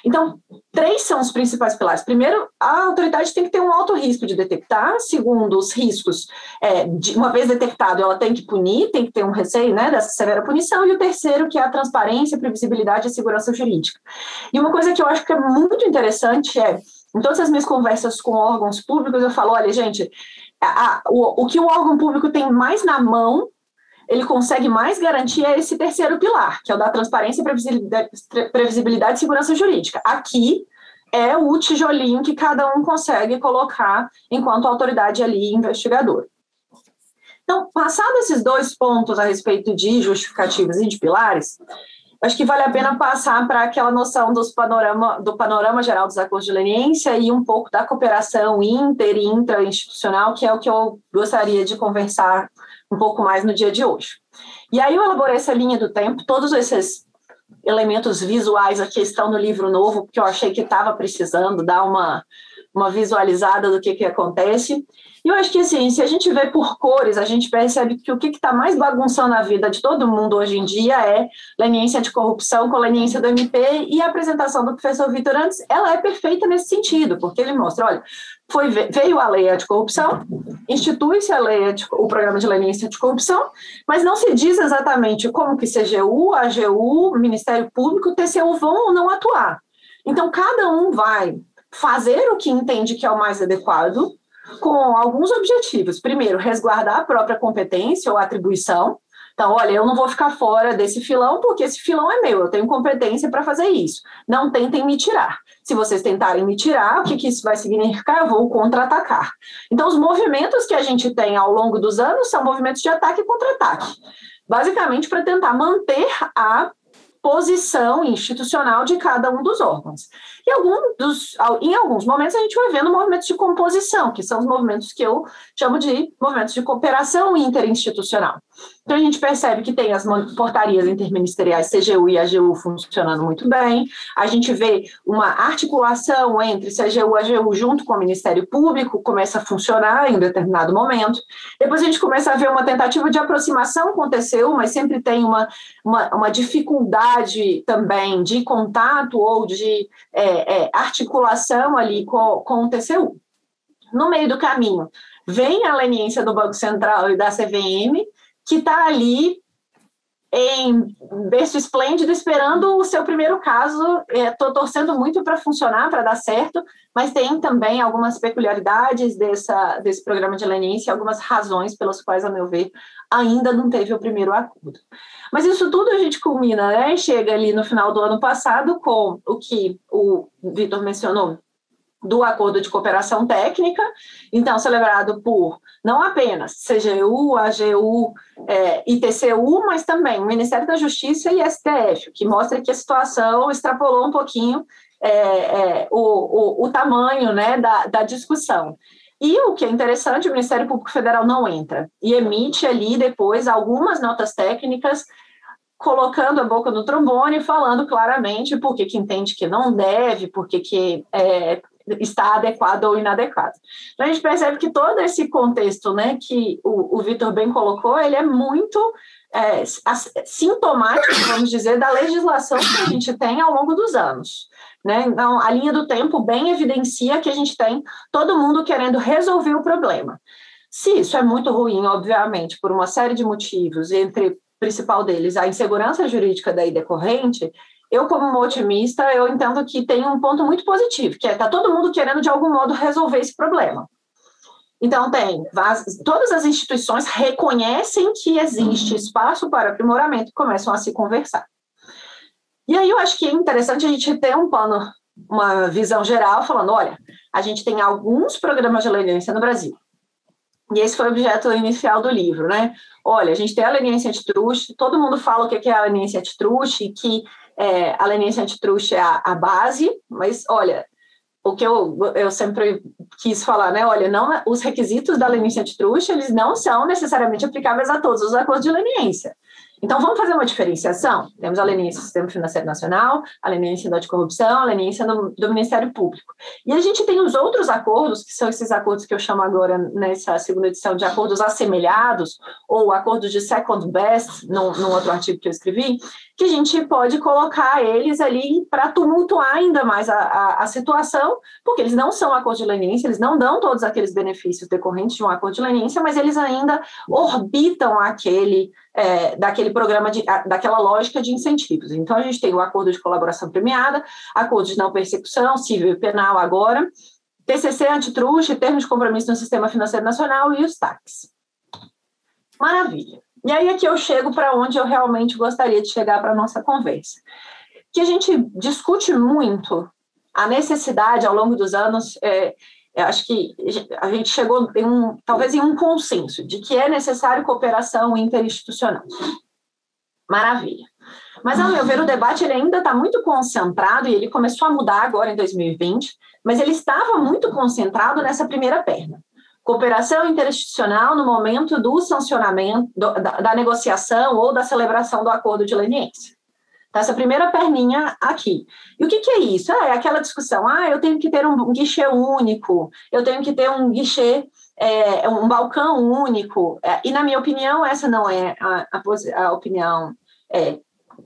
Então, 3 são os principais pilares. Primeiro, a autoridade tem que ter um alto risco de detectar. Segundo, os riscos, uma vez detectado, ela tem que punir, tem que ter um receio, né, dessa severa punição. E o terceiro, que é a transparência, previsibilidade e segurança jurídica. E uma coisa que eu acho que é muito interessante em todas as minhas conversas com órgãos públicos, eu falo, olha, gente, o que o órgão público tem mais na mão, ele consegue mais garantir esse terceiro pilar, que é o da transparência, previsibilidade e segurança jurídica. Aqui é o tijolinho que cada um consegue colocar enquanto autoridade ali investigadora. Então, passados esses 2 pontos a respeito de justificativas e de pilares, acho que vale a pena passar para aquela noção do panorama geral dos acordos de leniência e um pouco da cooperação inter e intra-institucional, que é o que eu gostaria de conversar um pouco mais no dia de hoje. E aí eu elaborei essa linha do tempo, todos esses elementos visuais aqui estão no livro novo, porque eu achei que estava precisando dar uma visualizada do que acontece. E eu acho que, assim, se a gente vê por cores, a gente percebe que o que está mais bagunçando a vida de todo mundo hoje em dia é leniência anticorrupção com leniência do MP, e a apresentação do professor Vitor antes, ela é perfeita nesse sentido, porque ele mostra, olha, veio a lei anticorrupção, institui-se o programa de leniência anticorrupção, mas não se diz exatamente como que CGU, AGU, Ministério Público, TCU vão ou não atuar. Então, cada um vai fazer o que entende que é o mais adequado, com alguns objetivos. Primeiro, resguardar a própria competência ou atribuição. Então, olha, eu não vou ficar fora desse filão, porque esse filão é meu, eu tenho competência para fazer isso. Não tentem me tirar. Se vocês tentarem me tirar, o que isso vai significar? Eu vou contra-atacar. Então, os movimentos que a gente tem ao longo dos anos são movimentos de ataque e contra-ataque. Basicamente, para tentar manter a posição institucional de cada um dos órgãos. E em alguns momentos a gente vai vendo movimentos de composição, que são os movimentos que eu chamo de movimentos de cooperação interinstitucional. Então a gente percebe que tem as portarias interministeriais CGU e AGU funcionando muito bem, a gente vê uma articulação entre CGU e AGU junto com o Ministério Público, começa a funcionar em um determinado momento, depois a gente começa a ver uma tentativa de aproximação com o TCU, mas sempre tem uma dificuldade também de contato ou de articulação ali com o TCU. No meio do caminho, vem a leniência do Banco Central e da CVM, que está ali em berço esplêndido, esperando o seu primeiro caso. Estou torcendo muito para funcionar, para dar certo, mas tem também algumas peculiaridades desse programa de leniência, algumas razões pelas quais, a meu ver, ainda não teve o primeiro acordo. Mas isso tudo a gente culmina, né? Chega ali no final do ano passado com o que o Vitor mencionou, do acordo de cooperação técnica, então celebrado por não apenas CGU, AGU e TCU, mas também o Ministério da Justiça e STF, que mostra que a situação extrapolou um pouquinho o tamanho, né, da discussão. E o que é interessante, o Ministério Público Federal não entra e emite ali depois algumas notas técnicas, colocando a boca no trombone, falando claramente por que entende que não deve, por que está adequado ou inadequado. Então, a gente percebe que todo esse contexto, né, que o Vitor bem colocou, ele é muito sintomático, vamos dizer, da legislação que a gente tem ao longo dos anos. Né? Então, a linha do tempo bem evidencia que a gente tem todo mundo querendo resolver o problema. Se isso é muito ruim, obviamente, por uma série de motivos, entre o principal deles a insegurança jurídica daí decorrente, eu, como uma otimista, eu entendo que tem um ponto muito positivo, que está todo mundo querendo, de algum modo, resolver esse problema. Então, todas as instituições reconhecem que existe espaço para aprimoramento e começam a se conversar. E aí eu acho que é interessante a gente ter uma visão geral, falando, olha, a gente tem alguns programas de leniência no Brasil. E esse foi o objeto inicial do livro, né? Olha, a gente tem a leniência antitruste, todo mundo fala o que é a leniência antitruste, e que a leniência antitruste é a base, mas, olha, o que eu sempre quis falar, né? Olha, os requisitos da leniência antitruste, eles não são necessariamente aplicáveis a todos os acordos de leniência. Então, vamos fazer uma diferenciação? Temos a leniência do Sistema Financeiro Nacional, a leniência do anticorrupção, a leniência do Ministério Público. E a gente tem os outros acordos, que são esses acordos que eu chamo agora, nessa segunda edição, de acordos assemelhados, ou acordos de second best, num outro artigo que eu escrevi, que a gente pode colocar eles ali para tumultuar ainda mais a situação, porque eles não são acordos de leniência, eles não dão todos aqueles benefícios decorrentes de um acordo de leniência, mas eles ainda orbitam daquele programa, daquela lógica de incentivos. Então, a gente tem o acordo de colaboração premiada, acordo de não persecução, civil e penal agora, TCC, antitruste, termos de compromisso no Sistema Financeiro Nacional e os TACs. Maravilha. E aí aqui eu chego para onde eu realmente gostaria de chegar para a nossa conversa. Que a gente discute muito a necessidade, ao longo dos anos, eu acho que a gente chegou talvez em um consenso de que é necessário cooperação interinstitucional. Maravilha. Mas, ao meu ver, o debate ele ainda está muito concentrado, e ele começou a mudar agora em 2020, mas ele estava muito concentrado nessa primeira perna. Cooperação interinstitucional no momento do sancionamento, da negociação ou da celebração do acordo de leniência. Então, essa primeira perninha aqui. E o que é isso? É aquela discussão, eu tenho que ter um guichê único, eu tenho que ter um guichê, um balcão único, e na minha opinião, essa não é a opinião,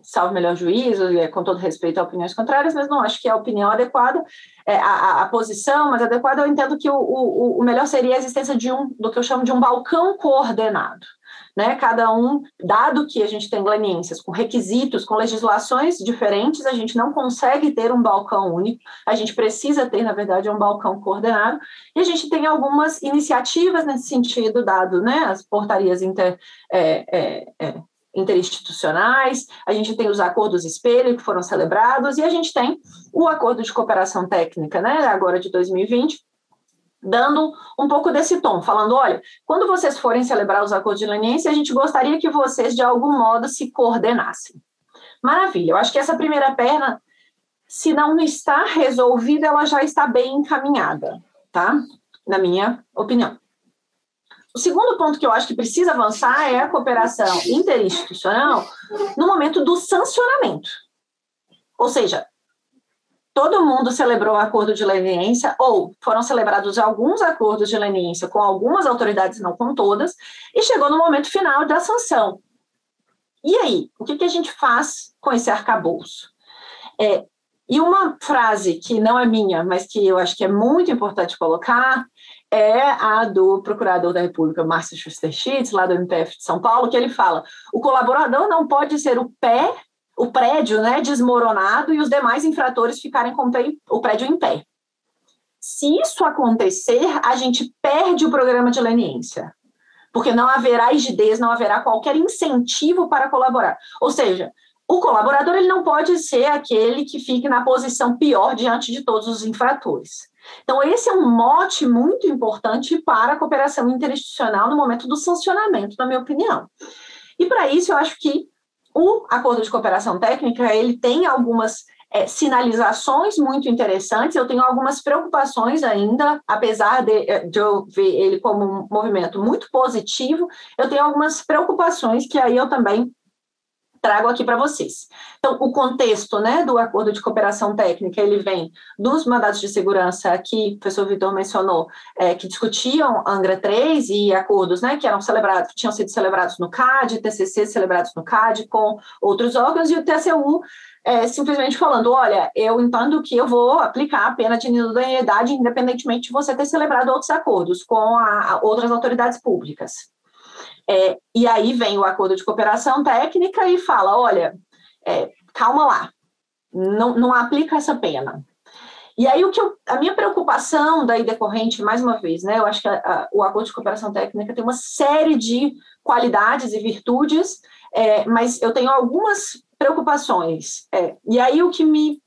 salvo melhor juízo, com todo respeito a opiniões contrárias, mas não acho que é a opinião adequada, a posição mais adequada. Eu entendo que o melhor seria a existência do que eu chamo de um balcão coordenado. Né? Cada um, dado que a gente tem leniências com requisitos, com legislações diferentes, a gente não consegue ter um balcão único, a gente precisa ter, na verdade, um balcão coordenado, e a gente tem algumas iniciativas nesse sentido, dado, né, as portarias interinstitucionais, a gente tem os acordos espelho que foram celebrados, e a gente tem o acordo de cooperação técnica, né, agora de 2020, dando um pouco desse tom, falando, olha, quando vocês forem celebrar os acordos de leniência, a gente gostaria que vocês, de algum modo, se coordenassem. Maravilha, eu acho que essa primeira perna, se não está resolvida, ela já está bem encaminhada, tá? Na minha opinião. O segundo ponto que eu acho que precisa avançar é a cooperação interinstitucional no momento do sancionamento. Ou seja, todo mundo celebrou o acordo de leniência, ou foram celebrados alguns acordos de leniência com algumas autoridades, não com todas, e chegou no momento final da sanção. E aí, o que a gente faz com esse arcabouço? E uma frase que não é minha, mas que eu acho que é muito importante colocar, é a do Procurador da República, Márcio Schuster-Schitz, lá do MPF de São Paulo, que ele fala: o colaborador não pode ser o prédio, né, desmoronado e os demais infratores ficarem com o prédio em pé. Se isso acontecer, a gente perde o programa de leniência, porque não haverá rigidez, não haverá qualquer incentivo para colaborar. Ou seja, o colaborador ele não pode ser aquele que fique na posição pior diante de todos os infratores. Então, esse é um mote muito importante para a cooperação interinstitucional no momento do sancionamento, na minha opinião. E, para isso, eu acho que o acordo de cooperação técnica, ele tem algumas sinalizações muito interessantes. Eu tenho algumas preocupações ainda, apesar de eu ver ele como um movimento muito positivo, eu tenho algumas preocupações que aí eu também trago aqui para vocês. Então, o contexto, né, do acordo de cooperação técnica, ele vem dos mandados de segurança que o professor Vitor mencionou, que discutiam Angra 3 e acordos, né, que tinham sido celebrados no CAD, TCC celebrados no CAD com outros órgãos, e o TCU simplesmente falando: olha, eu entendo que eu vou aplicar a pena de idoneidade independentemente de você ter celebrado outros acordos com outras autoridades públicas. E aí vem o acordo de cooperação técnica e fala: olha, calma lá, não aplica essa pena. E aí a minha preocupação daí decorrente, mais uma vez, né, eu acho que o acordo de cooperação técnica tem uma série de qualidades e virtudes, mas eu tenho algumas preocupações. E aí o que me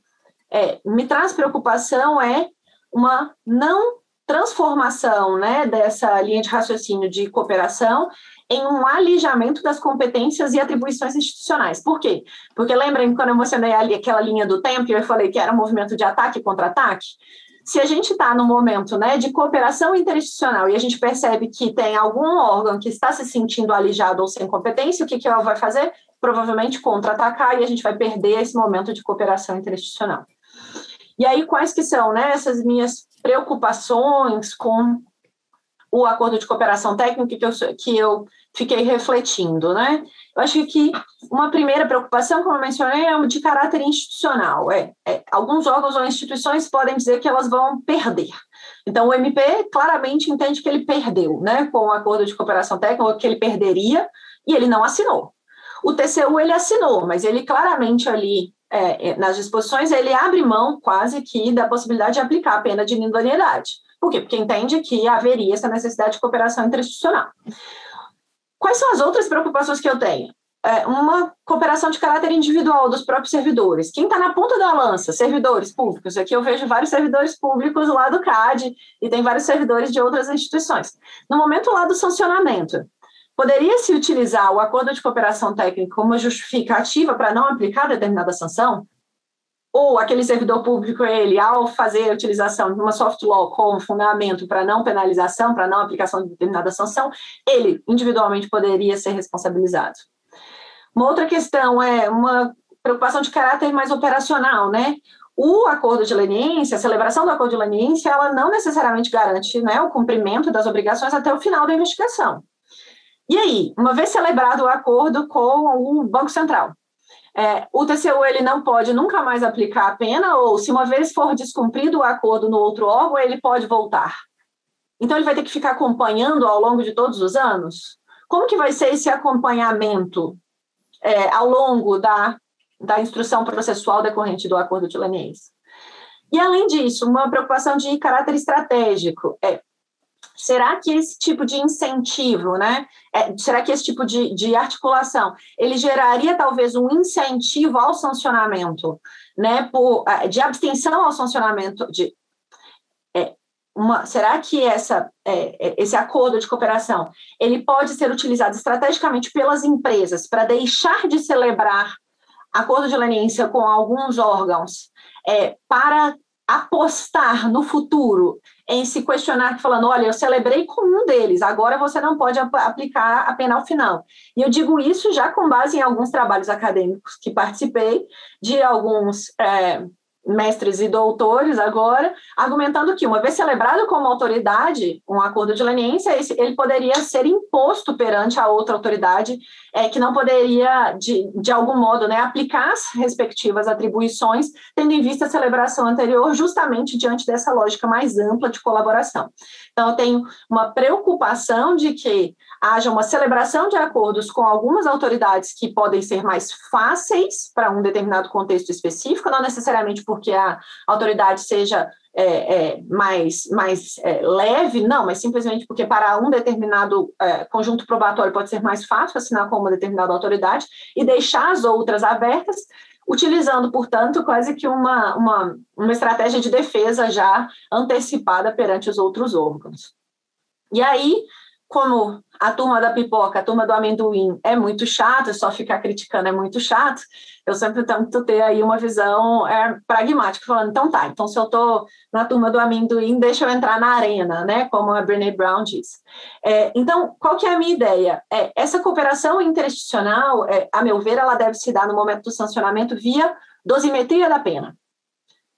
traz preocupação é uma não transformação, né, dessa linha de raciocínio de cooperação em um alijamento das competências e atribuições institucionais. Por quê? Porque lembrem quando eu mencionei ali aquela linha do tempo, eu falei que era um movimento de ataque e contra-ataque? Se a gente está no momento, né, de cooperação interinstitucional e a gente percebe que tem algum órgão que está se sentindo alijado ou sem competência, o que ela vai fazer? Provavelmente contra-atacar, e a gente vai perder esse momento de cooperação interinstitucional. E aí, quais que são, né, essas minhas preocupações com o acordo de cooperação técnica que eu fiquei refletindo, né? Eu acho que uma primeira preocupação, como eu mencionei, é de caráter institucional. Alguns órgãos ou instituições podem dizer que elas vão perder. Então, o MP claramente entende que ele perdeu, né, com o acordo de cooperação técnica, ou que ele perderia, e ele não assinou. O TCU, ele assinou, mas ele claramente ali, nas disposições, ele abre mão quase que da possibilidade de aplicar a pena de idoneidade. Por quê? Porque entende que haveria essa necessidade de cooperação interinstitucional. Quais são as outras preocupações que eu tenho? Uma cooperação de caráter individual dos próprios servidores. Quem está na ponta da lança? Servidores públicos. Aqui eu vejo vários servidores públicos lá do CAD e tem vários servidores de outras instituições. No momento lá do sancionamento, poderia-se utilizar o acordo de cooperação técnica como justificativa para não aplicar determinada sanção? Ou aquele servidor público, ele, ao fazer a utilização de uma soft law como fundamento para não penalização, para não aplicação de determinada sanção, ele individualmente poderia ser responsabilizado. Uma outra questão é uma preocupação de caráter mais operacional, né? O acordo de leniência, a celebração do acordo de leniência, ela não necessariamente garante, né, o cumprimento das obrigações até o final da investigação. E aí, uma vez celebrado o acordo com o Banco Central, o TCU ele não pode nunca mais aplicar a pena, ou se uma vez for descumprido o acordo no outro órgão, ele pode voltar. Então, ele vai ter que ficar acompanhando ao longo de todos os anos? Como que vai ser esse acompanhamento ao longo da instrução processual decorrente do acordo de leniência? E, além disso, uma preocupação de caráter estratégico será que esse tipo de incentivo, né? Será que esse tipo de articulação, ele geraria talvez um incentivo ao sancionamento, né? De abstenção ao sancionamento, será que esse acordo de cooperação, ele pode ser utilizado estrategicamente pelas empresas para deixar de celebrar acordo de leniência com alguns órgãos, para apostar no futuro em se questionar, falando: olha, eu celebrei com um deles, agora você não pode aplicar a pena ao final. E eu digo isso já com base em alguns trabalhos acadêmicos que participei, de alguns mestres e doutores agora, argumentando que, uma vez celebrado como autoridade um acordo de leniência, ele poderia ser imposto perante a outra autoridade, que não poderia, de algum modo, né, aplicar as respectivas atribuições, tendo em vista a celebração anterior, justamente diante dessa lógica mais ampla de colaboração. Então, eu tenho uma preocupação de que haja uma celebração de acordos com algumas autoridades que podem ser mais fáceis para um determinado contexto específico, não necessariamente porque a autoridade seja mais leve, não, mas simplesmente porque para um determinado conjunto probatório pode ser mais fácil assinar com uma determinada autoridade e deixar as outras abertas, utilizando, portanto, quase que uma estratégia de defesa já antecipada perante os outros órgãos. E aí, como a turma da pipoca, a turma do amendoim é muito chata, só ficar criticando é muito chato, eu sempre tento ter aí uma visão pragmática, falando, então tá, então se eu estou na turma do amendoim, deixa eu entrar na arena, né, como a Brené Brown diz. Então, qual que é a minha ideia? Essa cooperação interinstitucional, a meu ver, ela deve se dar no momento do sancionamento via dosimetria da pena.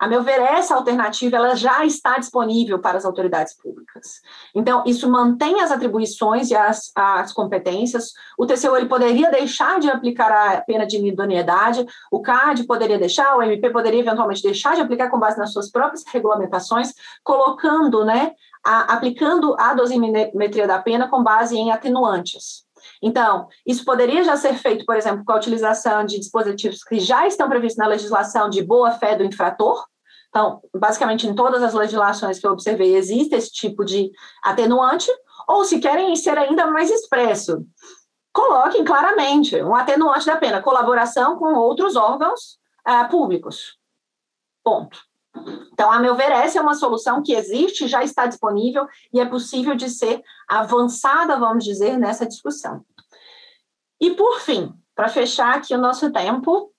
A meu ver, essa alternativa ela já está disponível para as autoridades públicas. Então, isso mantém as atribuições e as competências. O TCU ele poderia deixar de aplicar a pena de inidoneidade, o CAD poderia deixar, o MP poderia eventualmente deixar de aplicar com base nas suas próprias regulamentações, colocando, né, aplicando a dosimetria da pena com base em atenuantes. Então, isso poderia já ser feito, por exemplo, com a utilização de dispositivos que já estão previstos na legislação de boa-fé do infrator. Então, basicamente, em todas as legislações que eu observei, existe esse tipo de atenuante, ou se querem ser ainda mais expresso, coloquem claramente um atenuante da pena, colaboração com outros órgãos públicos. Ponto. Então, a meu ver, essa é uma solução que existe, já está disponível e é possível de ser avançada, vamos dizer, nessa discussão. E, por fim, para fechar aqui o nosso tempo,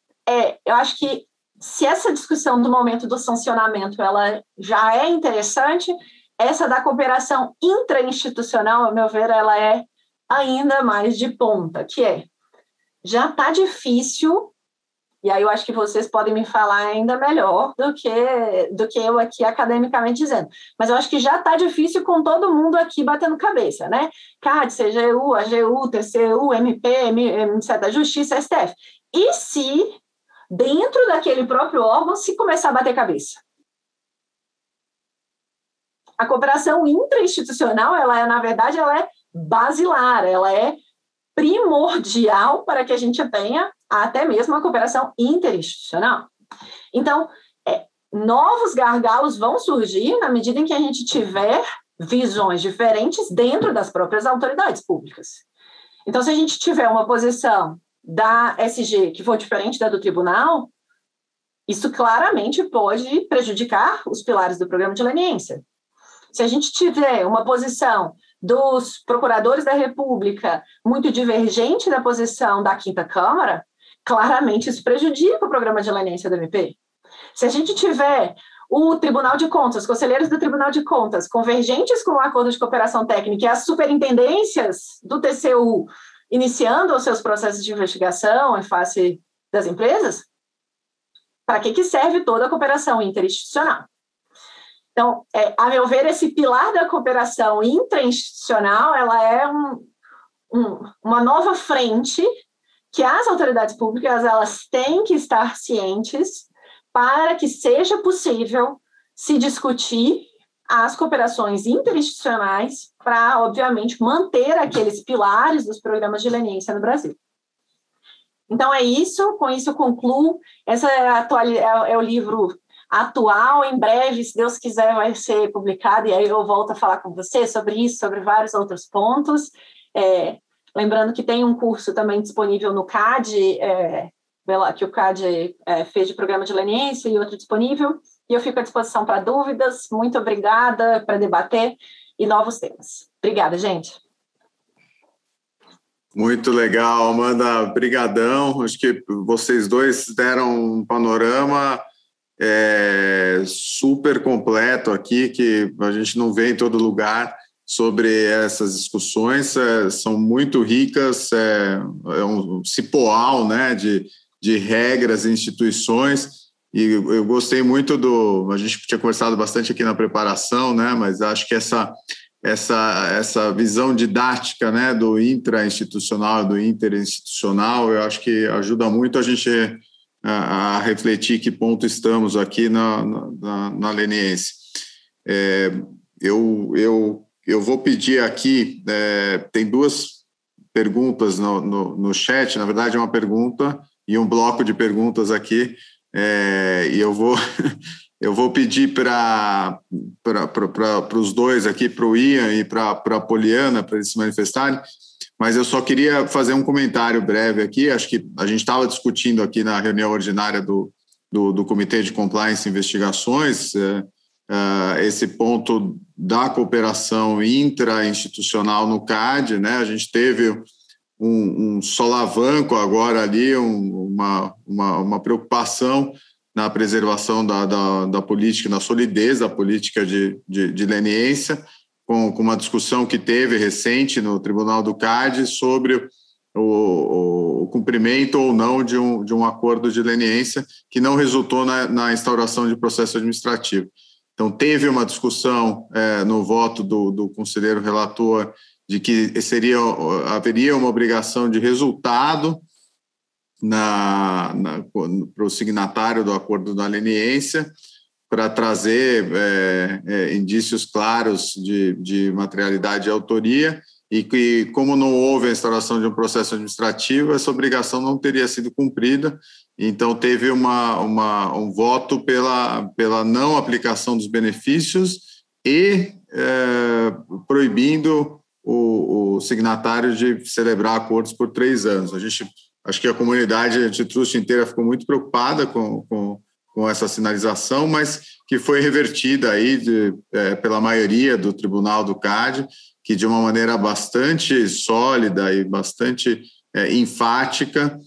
eu acho que se essa discussão do momento do sancionamento ela já é interessante, essa da cooperação intrainstitucional, a meu ver, ela é ainda mais de ponta, que já está difícil. E aí eu acho que vocês podem me falar ainda melhor do que eu aqui academicamente dizendo. Mas eu acho que já está difícil com todo mundo aqui batendo cabeça, né? CAD, CGU, AGU, TCU, MP, Ministério da Justiça, STF. E se, dentro daquele próprio órgão, se começar a bater cabeça? A cooperação intrainstitucional, na verdade, ela é basilar, ela é primordial para que a gente tenha até mesmo a cooperação interinstitucional. Então, novos gargalos vão surgir na medida em que a gente tiver visões diferentes dentro das próprias autoridades públicas. Então, se a gente tiver uma posição da SG que for diferente da do tribunal, isso claramente pode prejudicar os pilares do programa de leniência. Se a gente tiver uma posição dos procuradores da República muito divergente da posição da Quinta Câmara, claramente isso prejudica o programa de leniência do MP. Se a gente tiver o Tribunal de Contas, conselheiros do Tribunal de Contas, convergentes com o acordo de cooperação técnica e as superintendências do TCU iniciando os seus processos de investigação em face das empresas, para que serve toda a cooperação interinstitucional? Então, a meu ver, esse pilar da cooperação intrainstitucional, ela é uma nova frente que as autoridades públicas elas têm que estar cientes para que seja possível se discutir as cooperações interinstitucionais para, obviamente, manter aqueles pilares dos programas de leniência no Brasil. Então, é isso. Com isso, eu concluo. Esse é o livro atual. Em breve, se Deus quiser, vai ser publicado, e aí eu volto a falar com você sobre isso, sobre vários outros pontos. Lembrando que tem um curso também disponível no CAD, que o CAD fez de programa de leniência, e outro disponível, e eu fico à disposição para dúvidas. Muito obrigada para debater e novos temas. Obrigada, gente. Muito legal, Amanda, brigadão. Acho que vocês dois deram um panorama super completo aqui, que a gente não vê em todo lugar sobre essas discussões, são muito ricas, um cipoal, né, de regras e instituições, E eu gostei muito a gente tinha conversado bastante aqui na preparação, né? Mas acho que essa visão didática, né, do intra-institucional e do interinstitucional, eu acho que ajuda muito a gente a refletir que ponto estamos aqui na leniência. Eu vou pedir aqui, tem duas perguntas no chat, na verdade é uma pergunta e um bloco de perguntas aqui, e eu vou pedir para os dois aqui, para o Ian e para a Poliana, para eles se manifestarem, mas eu só queria fazer um comentário breve aqui. Acho que a gente estava discutindo aqui na reunião ordinária do Comitê de Compliance e Investigações esse ponto da cooperação intra-institucional no CAD, né? A gente teve um solavanco agora ali, uma preocupação na preservação da política, na solidez da política de leniência, com uma discussão que teve recente no Tribunal do CAD sobre o cumprimento ou não de um acordo de leniência que não resultou na instauração de processo administrativo. Então, teve uma discussão no voto do conselheiro relator de que haveria uma obrigação de resultado para o signatário do acordo da leniência, para trazer indícios claros de materialidade e autoria, e que, como não houve a instauração de um processo administrativo, essa obrigação não teria sido cumprida. Então, teve um voto pela não aplicação dos benefícios e proibindo o signatário de celebrar acordos por 3 anos. Acho que a comunidade antitrust inteira ficou muito preocupada com essa sinalização, mas que foi revertida aí pela maioria do Tribunal do CAD, que de uma maneira bastante sólida e bastante enfática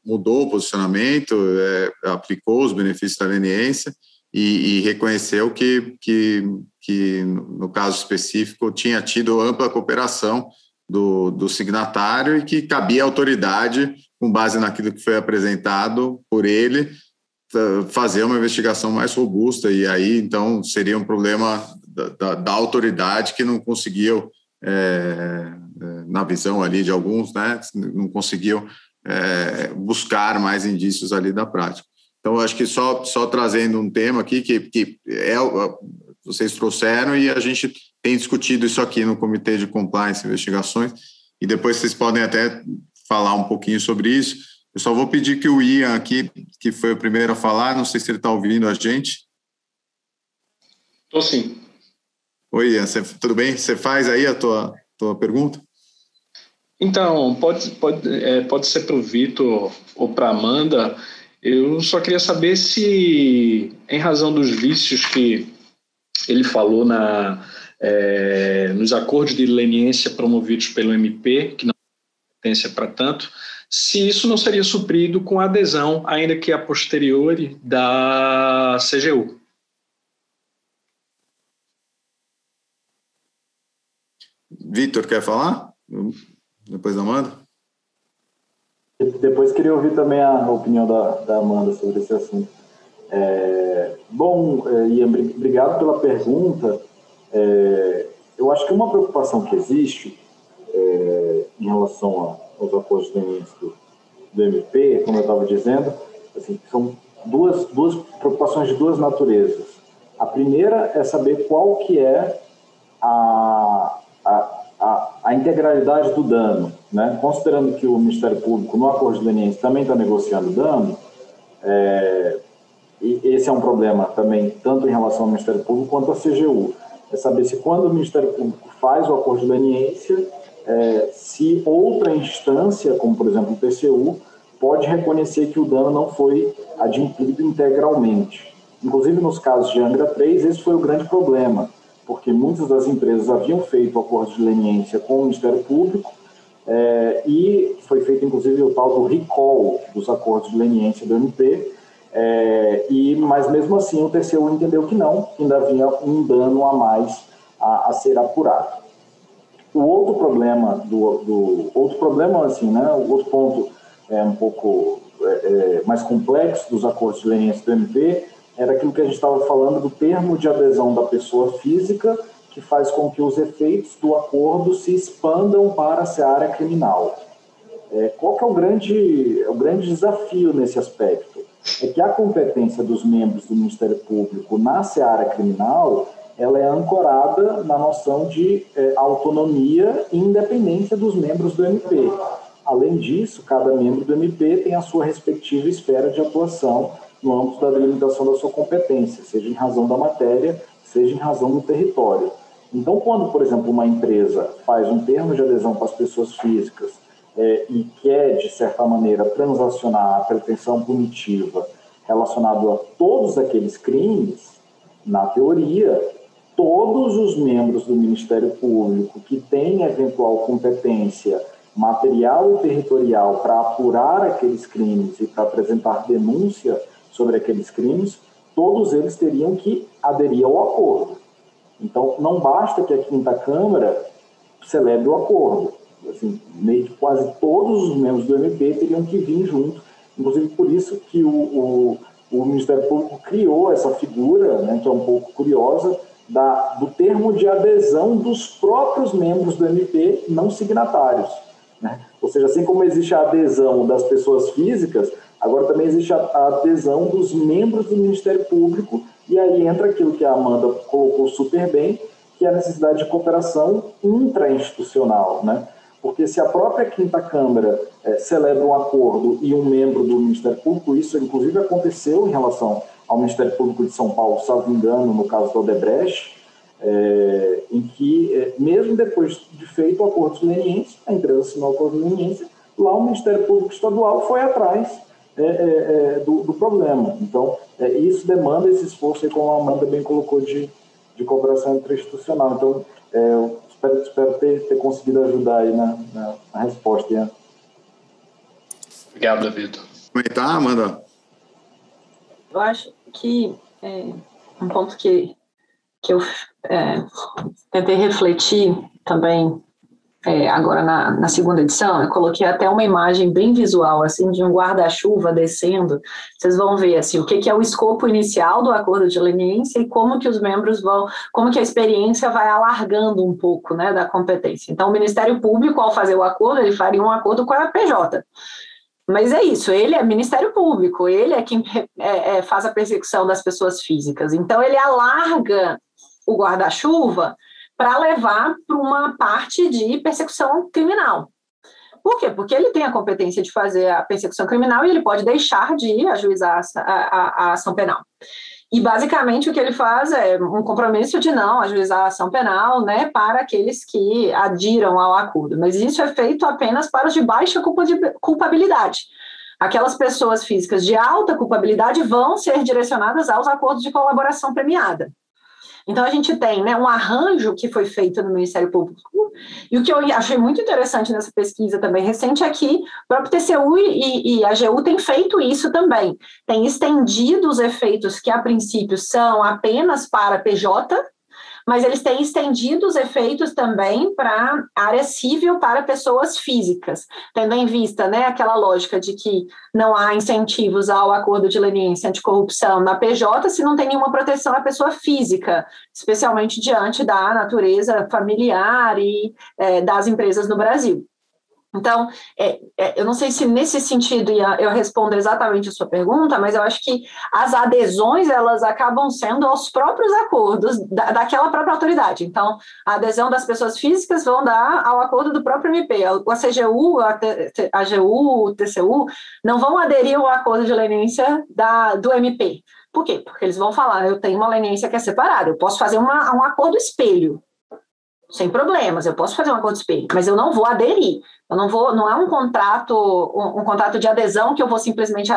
mudou o posicionamento, aplicou os benefícios da leniência e reconheceu que, no caso específico, tinha tido ampla cooperação do signatário e que cabia à autoridade, com base naquilo que foi apresentado por ele, fazer uma investigação mais robusta, e aí, então, seria um problema da autoridade que não conseguiu, na visão ali de alguns, né, não conseguiu buscar mais indícios ali da prática. Então, eu acho que só trazendo um tema aqui que vocês trouxeram, e a gente tem discutido isso aqui no Comitê de Compliance e Investigações, e depois vocês podem até falar um pouquinho sobre isso. Eu só vou pedir que o Ian aqui, que foi o primeiro a falar, não sei se ele está ouvindo a gente. Estou sim. Oi, Ian, tudo bem? Você faz aí a tua pergunta? Então, pode ser para o Vitor ou para a Amanda. Eu só queria saber se, em razão dos vícios que ele falou nos acordos de leniência promovidos pelo MP, que não tem competência para tanto, se isso não seria suprido com a adesão, ainda que a posteriori, da CGU. Vitor, quer falar? Depois da Amanda? Depois queria ouvir também a opinião da Amanda sobre esse assunto. Bom, Ian, obrigado pela pergunta. Eu acho que uma preocupação que existe em relação aos acordos de leniência do MP, como eu estava dizendo, assim, são duas preocupações de duas naturezas. A primeira é saber qual que é a integralidade do dano, né? Considerando que o Ministério Público, no acordo de leniência, também está negociando dano, e esse é um problema também, tanto em relação ao Ministério Público quanto à CGU. É saber se, quando o Ministério Público faz o acordo de leniência, se outra instância, como por exemplo o TCU, pode reconhecer que o dano não foi adimplido integralmente. Inclusive, nos casos de Angra 3, esse foi o grande problema, porque muitas das empresas haviam feito acordos de leniência com o Ministério Público, e foi feito, inclusive, o tal do recall dos acordos de leniência do MP, mas mesmo assim o TCU entendeu que não, que ainda havia um dano a mais a ser apurado. O outro problema, assim, né, o outro ponto um pouco mais complexo dos acordos de leniência do MP era aquilo que a gente estava falando do termo de adesão da pessoa física, que faz com que os efeitos do acordo se expandam para a seara criminal. Qual que é o grande desafio nesse aspecto? É que a competência dos membros do Ministério Público na seara criminal, ela é ancorada na noção de autonomia e independência dos membros do MP. Além disso, cada membro do MP tem a sua respectiva esfera de atuação no âmbito da delimitação da sua competência, seja em razão da matéria, seja em razão do território. Então, quando, por exemplo, uma empresa faz um termo de adesão para as pessoas físicas e quer, de certa maneira, transacionar a pretensão punitiva relacionada a todos aqueles crimes, na teoria, todos os membros do Ministério Público que têm eventual competência material e territorial para apurar aqueles crimes e para apresentar denúncia sobre aqueles crimes, todos eles teriam que aderir ao acordo. Então, não basta que a Quinta Câmara celebre o acordo. Assim, meio que quase todos os membros do MP teriam que vir junto. Inclusive, por isso que o Ministério Público criou essa figura, né, que é um pouco curiosa, do termo de adesão dos próprios membros do MP não signatários. Né? Ou seja, assim como existe a adesão das pessoas físicas, agora também existe a adesão dos membros do Ministério Público, e aí entra aquilo que a Amanda colocou super bem, que é a necessidade de cooperação intrainstitucional, né? Porque se a própria Quinta Câmara celebra um acordo e um membro do Ministério Público, isso inclusive aconteceu em relação ao Ministério Público de São Paulo, salvo engano, no caso do Odebrecht, em que, mesmo depois de feito o acordo de leniência, a empresa assinou o acordo de leniência, lá o Ministério Público Estadual foi atrás do problema. Então, isso demanda esse esforço, como a Amanda bem colocou, de cooperação interinstitucional. Então, eu espero ter conseguido ajudar aí na resposta, Ian. Obrigado, Vitor. Comentar, Amanda? Eu acho que um ponto que eu tentei refletir também agora na segunda edição, eu coloquei até uma imagem bem visual, assim, de um guarda-chuva descendo. Vocês vão ver, assim, o que é o escopo inicial do acordo de leniência e como que os membros como que a experiência vai alargando um pouco, né, da competência. Então, o Ministério Público, ao fazer o acordo, ele faria um acordo com a PJ. Mas é isso, ele é Ministério Público, ele é quem faz a persecução das pessoas físicas. Então, ele alarga o guarda-chuva para levar para uma parte de persecução criminal. Por quê? Porque ele tem a competência de fazer a persecução criminal e ele pode deixar de ajuizar a ação penal. E, basicamente, o que ele faz é um compromisso de não ajuizar a ação penal, né, para aqueles que adiram ao acordo. Mas isso é feito apenas para os de baixa culpabilidade. Aquelas pessoas físicas de alta culpabilidade vão ser direcionadas aos acordos de colaboração premiada. Então, a gente tem, né, um arranjo que foi feito no Ministério Público, e o que eu achei muito interessante nessa pesquisa também recente é que o próprio TCU e a AGU têm feito isso também, têm estendido os efeitos que, a princípio, são apenas para PJ, mas eles têm estendido os efeitos também para a área civil, para pessoas físicas, tendo em vista, né, aquela lógica de que não há incentivos ao acordo de leniência anticorrupção na PJ se não tem nenhuma proteção à pessoa física, especialmente diante da natureza familiar e das empresas no Brasil. Então, eu não sei se nesse sentido eu respondo exatamente a sua pergunta, mas eu acho que as adesões, elas acabam sendo aos próprios acordos daquela própria autoridade. Então, a adesão das pessoas físicas vão dar ao acordo do próprio MP. A CGU, a AGU, o TCU, não vão aderir ao acordo de leniência do MP. Por quê? Porque eles vão falar, eu tenho uma leniência que é separada, eu posso fazer um acordo espelho. Sem problemas, eu posso fazer um acordo espelho, mas eu não vou aderir. Não é um contrato de adesão que eu vou simplesmente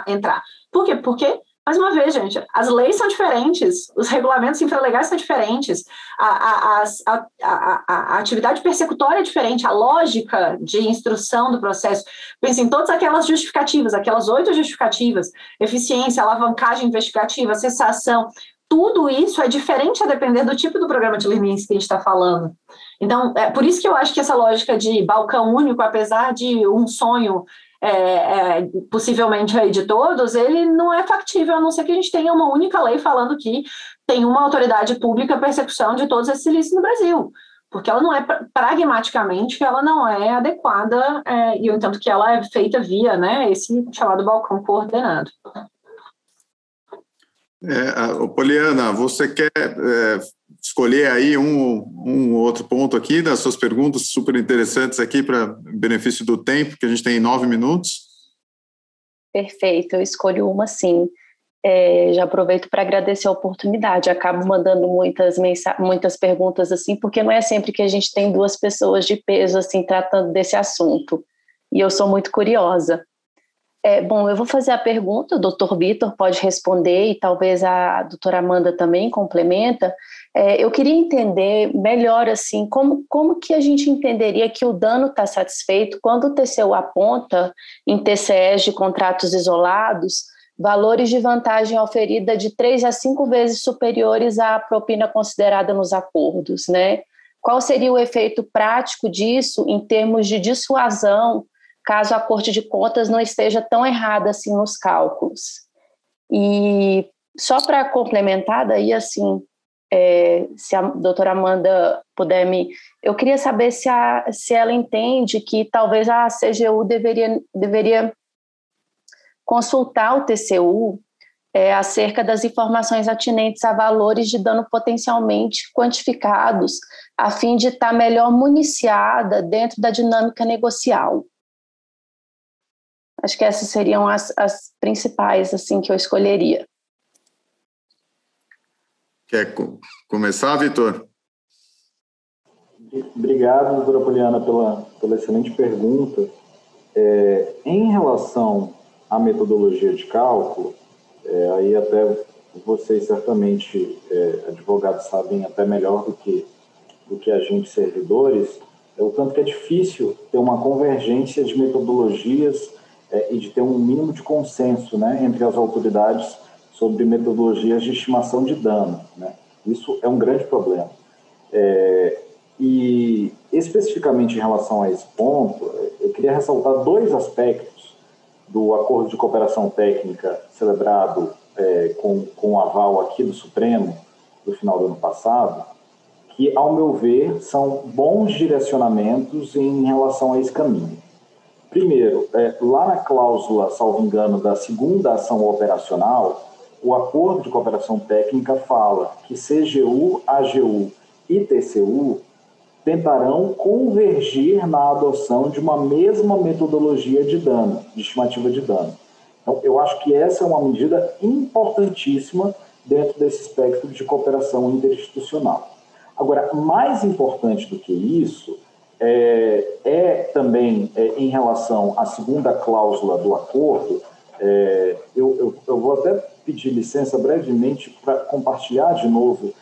entrar. Por quê? Porque, mais uma vez, gente, as leis são diferentes, os regulamentos infralegais são diferentes, a atividade persecutória é diferente, a lógica de instrução do processo. Pense em todas aquelas justificativas, aquelas 8 justificativas, eficiência, alavancagem investigativa, cessação. tudo isso é diferente a depender do tipo do programa de leniência que a gente está falando. Então, é por isso que eu acho que essa lógica de balcão único, apesar de um sonho possivelmente aí de todos, ele não é factível, a não ser que a gente tenha uma única lei falando que tem uma autoridade pública persecução de todos esses ilícitos no Brasil, porque ela não é, pragmaticamente, ela não é adequada, e no entanto que ela é feita via, né, esse chamado balcão coordenado. Poliana, você quer escolher aí um outro ponto aqui das suas perguntas super interessantes aqui para benefício do tempo, que a gente tem 9 minutos? Perfeito, eu escolho uma sim. Já aproveito para agradecer a oportunidade. Acabo mandando muitas perguntas assim, porque não é sempre que a gente tem 2 pessoas de peso assim tratando desse assunto. E eu sou muito curiosa. Bom, eu vou fazer a pergunta, o Dr. Vitor pode responder e talvez a doutora Amanda também complementa. Eu queria entender melhor assim, como que a gente entenderia que o dano está satisfeito quando o TCU aponta em TCEs de contratos isolados valores de vantagem oferida de 3 a 5 vezes superiores à propina considerada nos acordos, né? Qual seria o efeito prático disso em termos de dissuasão caso a Corte de Contas não esteja tão errada assim nos cálculos? E só para complementar, daí assim, se a doutora Amanda puder eu queria saber se ela entende que talvez a CGU deveria consultar o TCU acerca das informações atinentes a valores de dano potencialmente quantificados, a fim de estar melhor municiada dentro da dinâmica negocial. Acho que essas seriam as principais assim, que eu escolheria. Quer começar, Vitor? Obrigado, doutora Poliana, pela excelente pergunta. Em relação à metodologia de cálculo, aí até vocês certamente, advogados, sabem até melhor do que a gente, servidores, o tanto que é difícil ter uma convergência de metodologias e de ter um mínimo de consenso, né, entre as autoridades sobre metodologias de estimação de dano, né? Isso é um grande problema. E especificamente em relação a esse ponto, eu queria ressaltar 2 aspectos do acordo de cooperação técnica celebrado com o aval aqui do Supremo no final do ano passado, que, ao meu ver, são bons direcionamentos em relação a esse caminho. Primeiro, lá na cláusula, salvo engano, da segunda ação operacional, o acordo de cooperação técnica fala que CGU, AGU e TCU tentarão convergir na adoção de uma mesma metodologia de dano, de estimativa de dano. Então, eu acho que essa é uma medida importantíssima dentro desse espectro de cooperação interinstitucional. Agora, mais importante do que isso, também em relação à segunda cláusula do acordo, eu vou até pedir licença brevemente para compartilhar de novo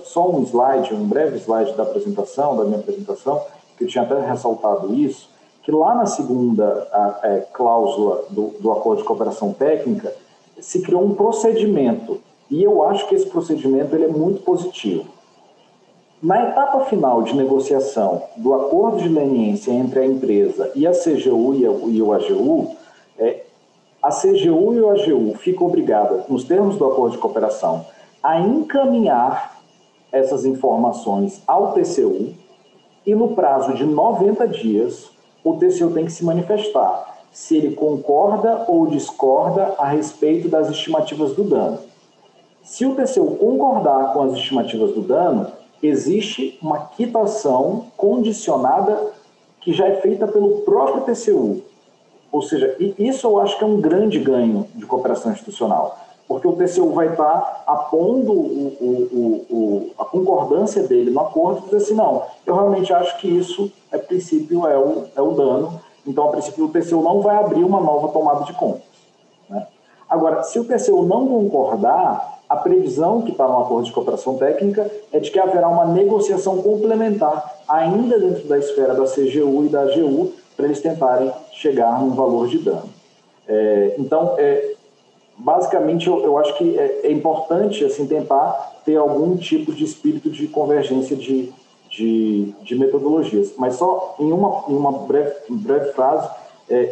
só um slide, um breve slide da minha apresentação, que eu tinha até ressaltado isso, que lá na segunda cláusula do acordo de cooperação técnica se criou um procedimento, e eu acho que esse procedimento ele é muito positivo. Na etapa final de negociação do acordo de leniência entre a empresa e a CGU e o AGU, a CGU e o AGU ficam obrigadas, nos termos do acordo de cooperação, a encaminhar essas informações ao TCU e no prazo de 90 dias o TCU tem que se manifestar se ele concorda ou discorda a respeito das estimativas do dano. Se o TCU concordar com as estimativas do dano, existe uma quitação condicionada que já é feita pelo próprio TCU. Ou seja, isso eu acho que é um grande ganho de cooperação institucional, porque o TCU vai estar apondo a concordância dele no acordo e dizer assim, não, eu realmente acho que isso, a princípio, é o dano, então, a princípio, o TCU não vai abrir uma nova tomada de contas, né? Agora, se o TCU não concordar, a previsão que está no acordo de cooperação técnica é de que haverá uma negociação complementar, ainda dentro da esfera da CGU e da AGU, para eles tentarem chegar num valor de dano. Então, basicamente, eu acho que é importante assim, tentar ter algum tipo de espírito de convergência de metodologias. Mas só em uma breve frase,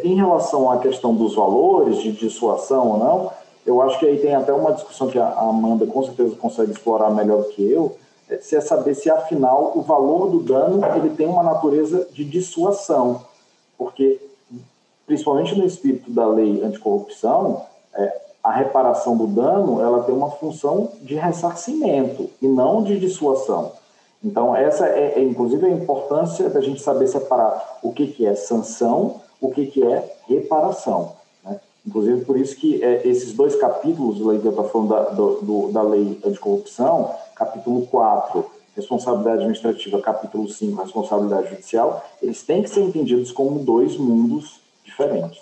em relação à questão dos valores, de dissuasão ou não, eu acho que aí tem até uma discussão que a Amanda com certeza consegue explorar melhor do que eu, se é saber se, afinal, o valor do dano ele tem uma natureza de dissuasão. Porque, principalmente no espírito da lei anticorrupção, a reparação do dano ela tem uma função de ressarcimento e não de dissuasão. Então, essa inclusive, a importância da gente saber separar o que é sanção, o que é reparação. Né? Inclusive, por isso que esses dois capítulos da lei que eu estou falando da lei anticorrupção, capítulo 4, responsabilidade administrativa, capítulo 5, responsabilidade judicial, eles têm que ser entendidos como dois mundos diferentes.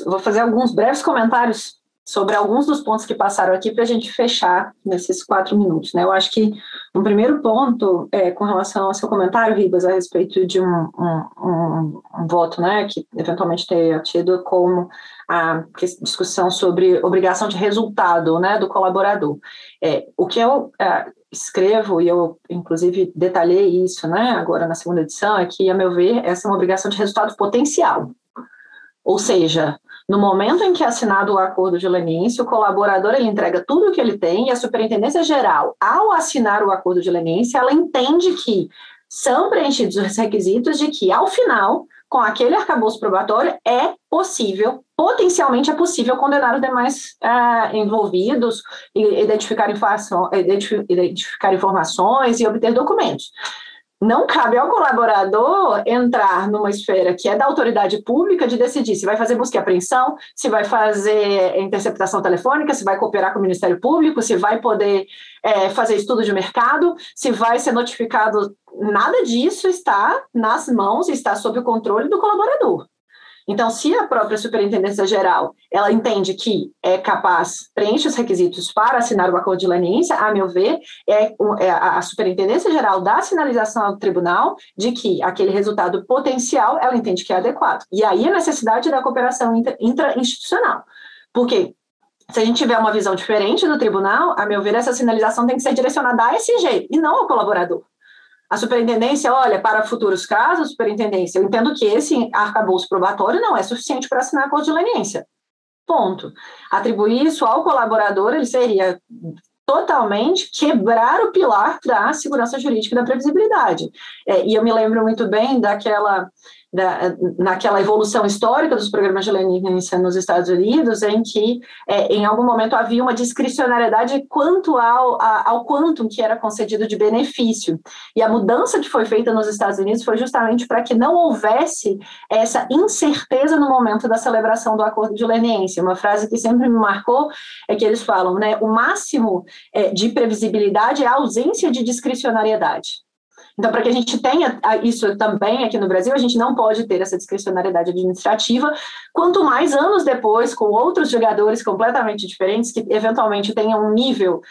Vou fazer alguns breves comentários sobre alguns dos pontos que passaram aqui para a gente fechar nesses 4 minutos. Né? Eu acho que um primeiro ponto, com relação ao seu comentário, Ribas, a respeito de um voto, né, que eventualmente tenha tido como a discussão sobre obrigação de resultado, né, do colaborador. O que eu escrevo, e eu, inclusive, detalhei isso, né, agora na segunda edição, é que, a meu ver, essa é uma obrigação de resultado potencial. Ou seja, no momento em que é assinado o acordo de leniência, o colaborador ele entrega tudo o que ele tem e a Superintendência Geral, ao assinar o acordo de leniência, ela entende que são preenchidos os requisitos de que, ao final, com aquele arcabouço probatório, é possível, potencialmente é possível condenar os demais envolvidos, identificar informações e obter documentos. Não cabe ao colaborador entrar numa esfera que é da autoridade pública de decidir se vai fazer busca e apreensão, se vai fazer interceptação telefônica, se vai cooperar com o Ministério Público, se vai poder fazer estudo de mercado, se vai ser notificado. Nada disso está nas mãos e está sob o controle do colaborador. Então, se a própria Superintendência Geral, ela entende que é capaz, preenche os requisitos para assinar o acordo de leniência, a meu ver, a Superintendência Geral dá a sinalização ao tribunal de que aquele resultado potencial, ela entende que é adequado. E aí a necessidade da cooperação intrainstitucional. Porque se a gente tiver uma visão diferente do tribunal, a meu ver, essa sinalização tem que ser direcionada à SG e não ao colaborador. A superintendência, olha, para futuros casos, superintendência, eu entendo que esse arcabouço probatório não é suficiente para assinar acordo de leniência. Ponto. Atribuir isso ao colaborador, ele seria totalmente quebrar o pilar da segurança jurídica e da previsibilidade. E eu me lembro muito bem naquela evolução histórica dos programas de leniência nos Estados Unidos, em que, em algum momento, havia uma discricionariedade quanto ao quantum que era concedido de benefício. E a mudança que foi feita nos Estados Unidos foi justamente para que não houvesse essa incerteza no momento da celebração do acordo de leniência. Uma frase que sempre me marcou é que eles falam, né, o máximo de previsibilidade é a ausência de discricionariedade. Então, para que a gente tenha isso também aqui no Brasil, a gente não pode ter essa discricionariedade administrativa, quanto mais anos depois, com outros jogadores completamente diferentes, que eventualmente tenham um nível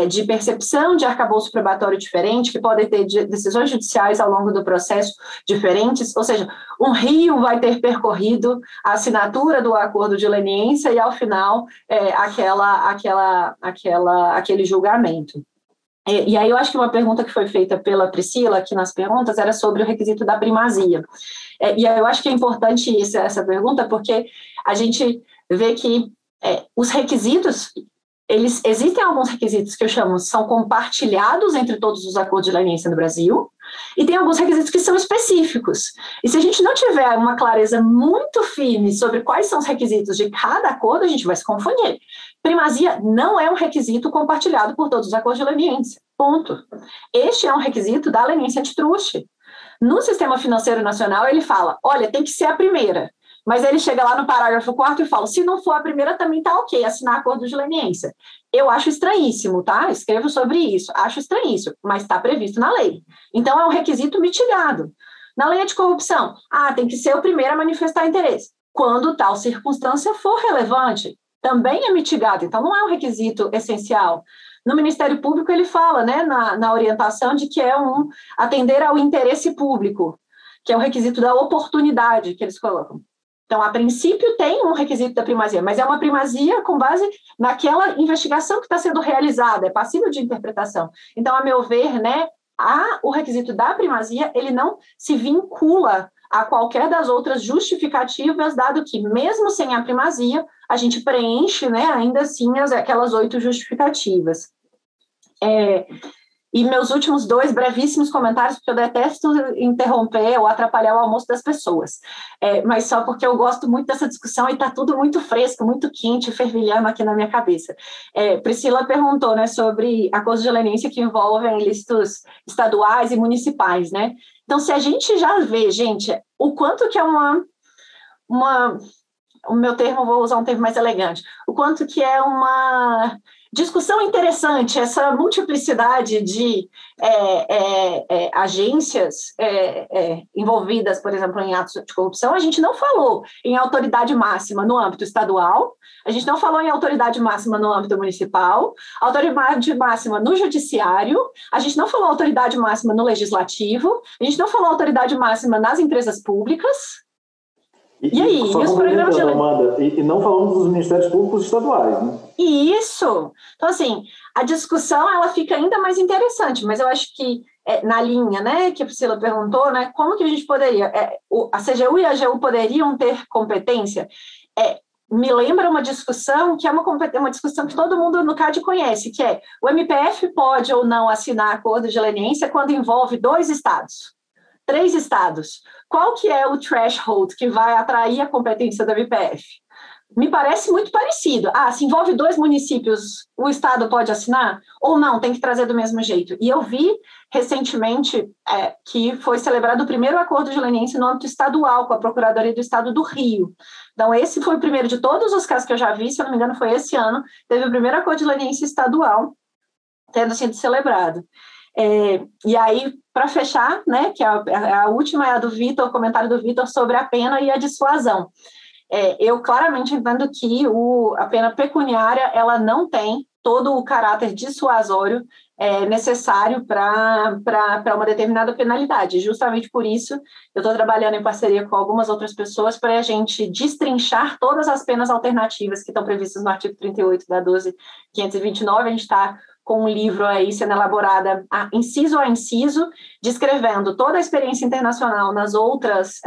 de percepção de arcabouço probatório diferente, que podem ter decisões judiciais ao longo do processo diferentes, ou seja, um rio vai ter percorrido a assinatura do acordo de leniência e, ao final, aquele julgamento. E aí eu acho que uma pergunta que foi feita pela Priscila aqui nas perguntas era sobre o requisito da primazia. E aí eu acho que é importante essa pergunta porque a gente vê que os requisitos, existem alguns requisitos que eu chamo, são compartilhados entre todos os acordos de leniência no Brasil, e tem alguns requisitos que são específicos. E se a gente não tiver uma clareza muito firme sobre quais são os requisitos de cada acordo, a gente vai se confundir. Primazia não é um requisito compartilhado por todos os acordos de leniência. Ponto. Este é um requisito da leniência antitruste. No sistema financeiro nacional, ele fala, olha, tem que ser a primeira. Mas ele chega lá no parágrafo 4º e fala, se não for a primeira, também está ok, assinar acordo de leniência. Eu acho estranhíssimo, tá? Escrevo sobre isso, acho estranhíssimo, mas está previsto na lei. Então, é um requisito mitigado. Na lei anticorrupção, tem que ser o primeiro a manifestar interesse. Quando tal circunstância for relevante, também é mitigado, então não é um requisito essencial. No Ministério Público, ele fala, né, na orientação de que é atender ao interesse público, que é o requisito da oportunidade que eles colocam. Então, a princípio, tem um requisito da primazia, mas é uma primazia com base naquela investigação que está sendo realizada, é passível de interpretação. Então, a meu ver, né, o requisito da primazia, ele não se vincula a qualquer das outras justificativas, dado que, mesmo sem a primazia, a gente preenche, né, ainda assim, aquelas 8 justificativas. E meus últimos 2 brevíssimos comentários, porque eu detesto interromper ou atrapalhar o almoço das pessoas, mas só porque eu gosto muito dessa discussão e está tudo muito fresco, muito quente, fervilhando aqui na minha cabeça. Priscila perguntou, né, sobre acordos de leniência que envolvem ilícitos estaduais e municipais, né? Então, se a gente já vê, gente, o quanto que é o meu termo, vou usar um termo mais elegante, o quanto que é uma discussão interessante, essa multiplicidade de agências envolvidas, por exemplo, em atos de corrupção, a gente não falou em autoridade máxima no âmbito estadual, a gente não falou em autoridade máxima no âmbito municipal, autoridade máxima no judiciário, a gente não falou autoridade máxima no legislativo, a gente não falou autoridade máxima nas empresas públicas. E aí? Só complementando, Amanda, e não falamos dos ministérios públicos estaduais, né? Isso! Então, assim, a discussão, ela fica ainda mais interessante, mas eu acho que, na linha, né, que a Priscila perguntou, né, como que a gente poderia, a CGU e a AGU poderiam ter competência? Me lembra uma discussão que é uma discussão que todo mundo no CAD conhece, que é o MPF pode ou não assinar acordo de leniência quando envolve 2 estados, 3 estados. Qual que é o threshold que vai atrair a competência do MPF? Me parece muito parecido. Se envolve 2 municípios, o Estado pode assinar? Ou não, tem que trazer do mesmo jeito? E eu vi recentemente que foi celebrado o primeiro acordo de leniência no âmbito estadual, com a Procuradoria do Estado do Rio. Então, esse foi o primeiro de todos os casos que eu já vi, se eu não me engano, foi esse ano, teve o primeiro acordo de leniência estadual tendo sido celebrado. E aí, para fechar, né, que a última é a do Vitor, o comentário do Vitor sobre a pena e a dissuasão. Eu claramente entendo que a pena pecuniária, ela não tem todo o caráter dissuasório necessário para uma determinada penalidade. Justamente por isso, eu estou trabalhando em parceria com algumas outras pessoas para a gente destrinchar todas as penas alternativas que estão previstas no artigo 38 da 12.529. A gente está com um livro aí sendo elaborada inciso a inciso, descrevendo toda a experiência internacional nas outras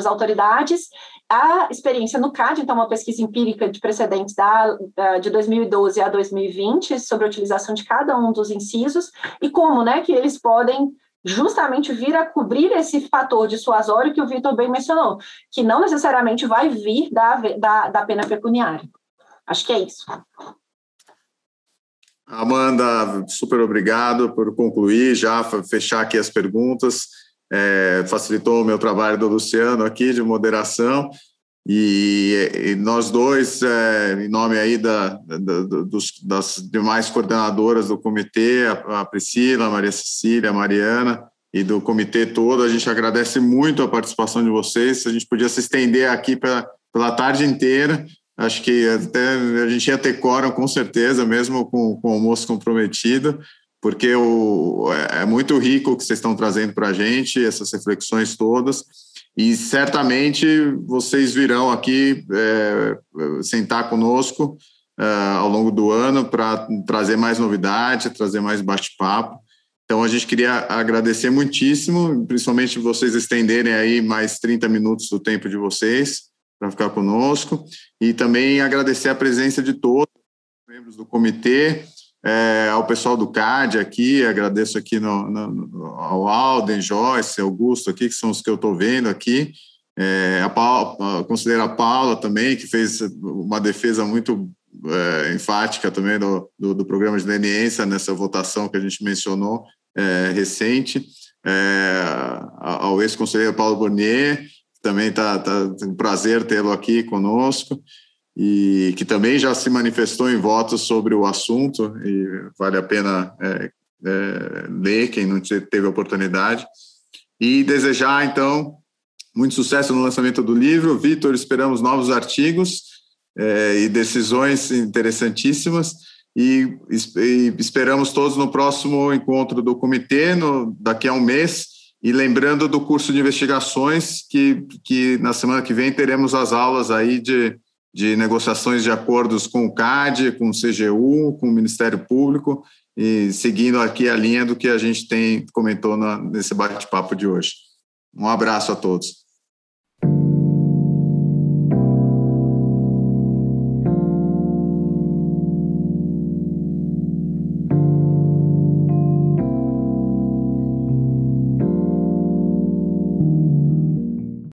autoridades, a experiência no CAD, então uma pesquisa empírica de precedentes de 2012 a 2020 sobre a utilização de cada um dos incisos e como, né, que eles podem justamente vir a cobrir esse fator dissuasório que o Vitor bem mencionou, que não necessariamente vai vir da pena pecuniária. Acho que é isso. Amanda, super obrigado por concluir, já fechar aqui as perguntas, facilitou o meu trabalho do Luciano aqui de moderação, e nós dois, em nome aí das demais coordenadoras do comitê, a Priscila, a Maria Cecília, a Mariana, e do comitê todo, a gente agradece muito a participação de vocês. A gente podia se estender aqui pela tarde inteira. Acho que até a gente ia ter quórum, com certeza, mesmo com o almoço comprometido, porque é muito rico o que vocês estão trazendo para a gente, essas reflexões todas, e certamente vocês virão aqui sentar conosco ao longo do ano para trazer mais novidade, trazer mais bate-papo. Então, a gente queria agradecer muitíssimo, principalmente vocês estenderem aí mais 30 minutos do tempo de vocês, para ficar conosco, e também agradecer a presença de todos os membros do comitê, ao pessoal do CAD aqui, agradeço aqui ao Alden, Joyce, Augusto aqui, que são os que eu estou vendo aqui, a conselheira Paula também, que fez uma defesa muito enfática também do programa de leniência nessa votação que a gente mencionou recente, ao ex-conselheiro Paulo Bornier, também está um prazer tê-lo aqui conosco, e que também já se manifestou em votos sobre o assunto, e vale a pena ler, quem não teve a oportunidade. E desejar, então, muito sucesso no lançamento do livro. Vitor, esperamos novos artigos e decisões interessantíssimas, e esperamos todos no próximo encontro do comitê, daqui a um mês. E lembrando do curso de investigações, que na semana que vem teremos as aulas aí de negociações de acordos com o CAD, com o CGU, com o Ministério Público, e seguindo aqui a linha do que a gente comentou nesse bate-papo de hoje. Um abraço a todos.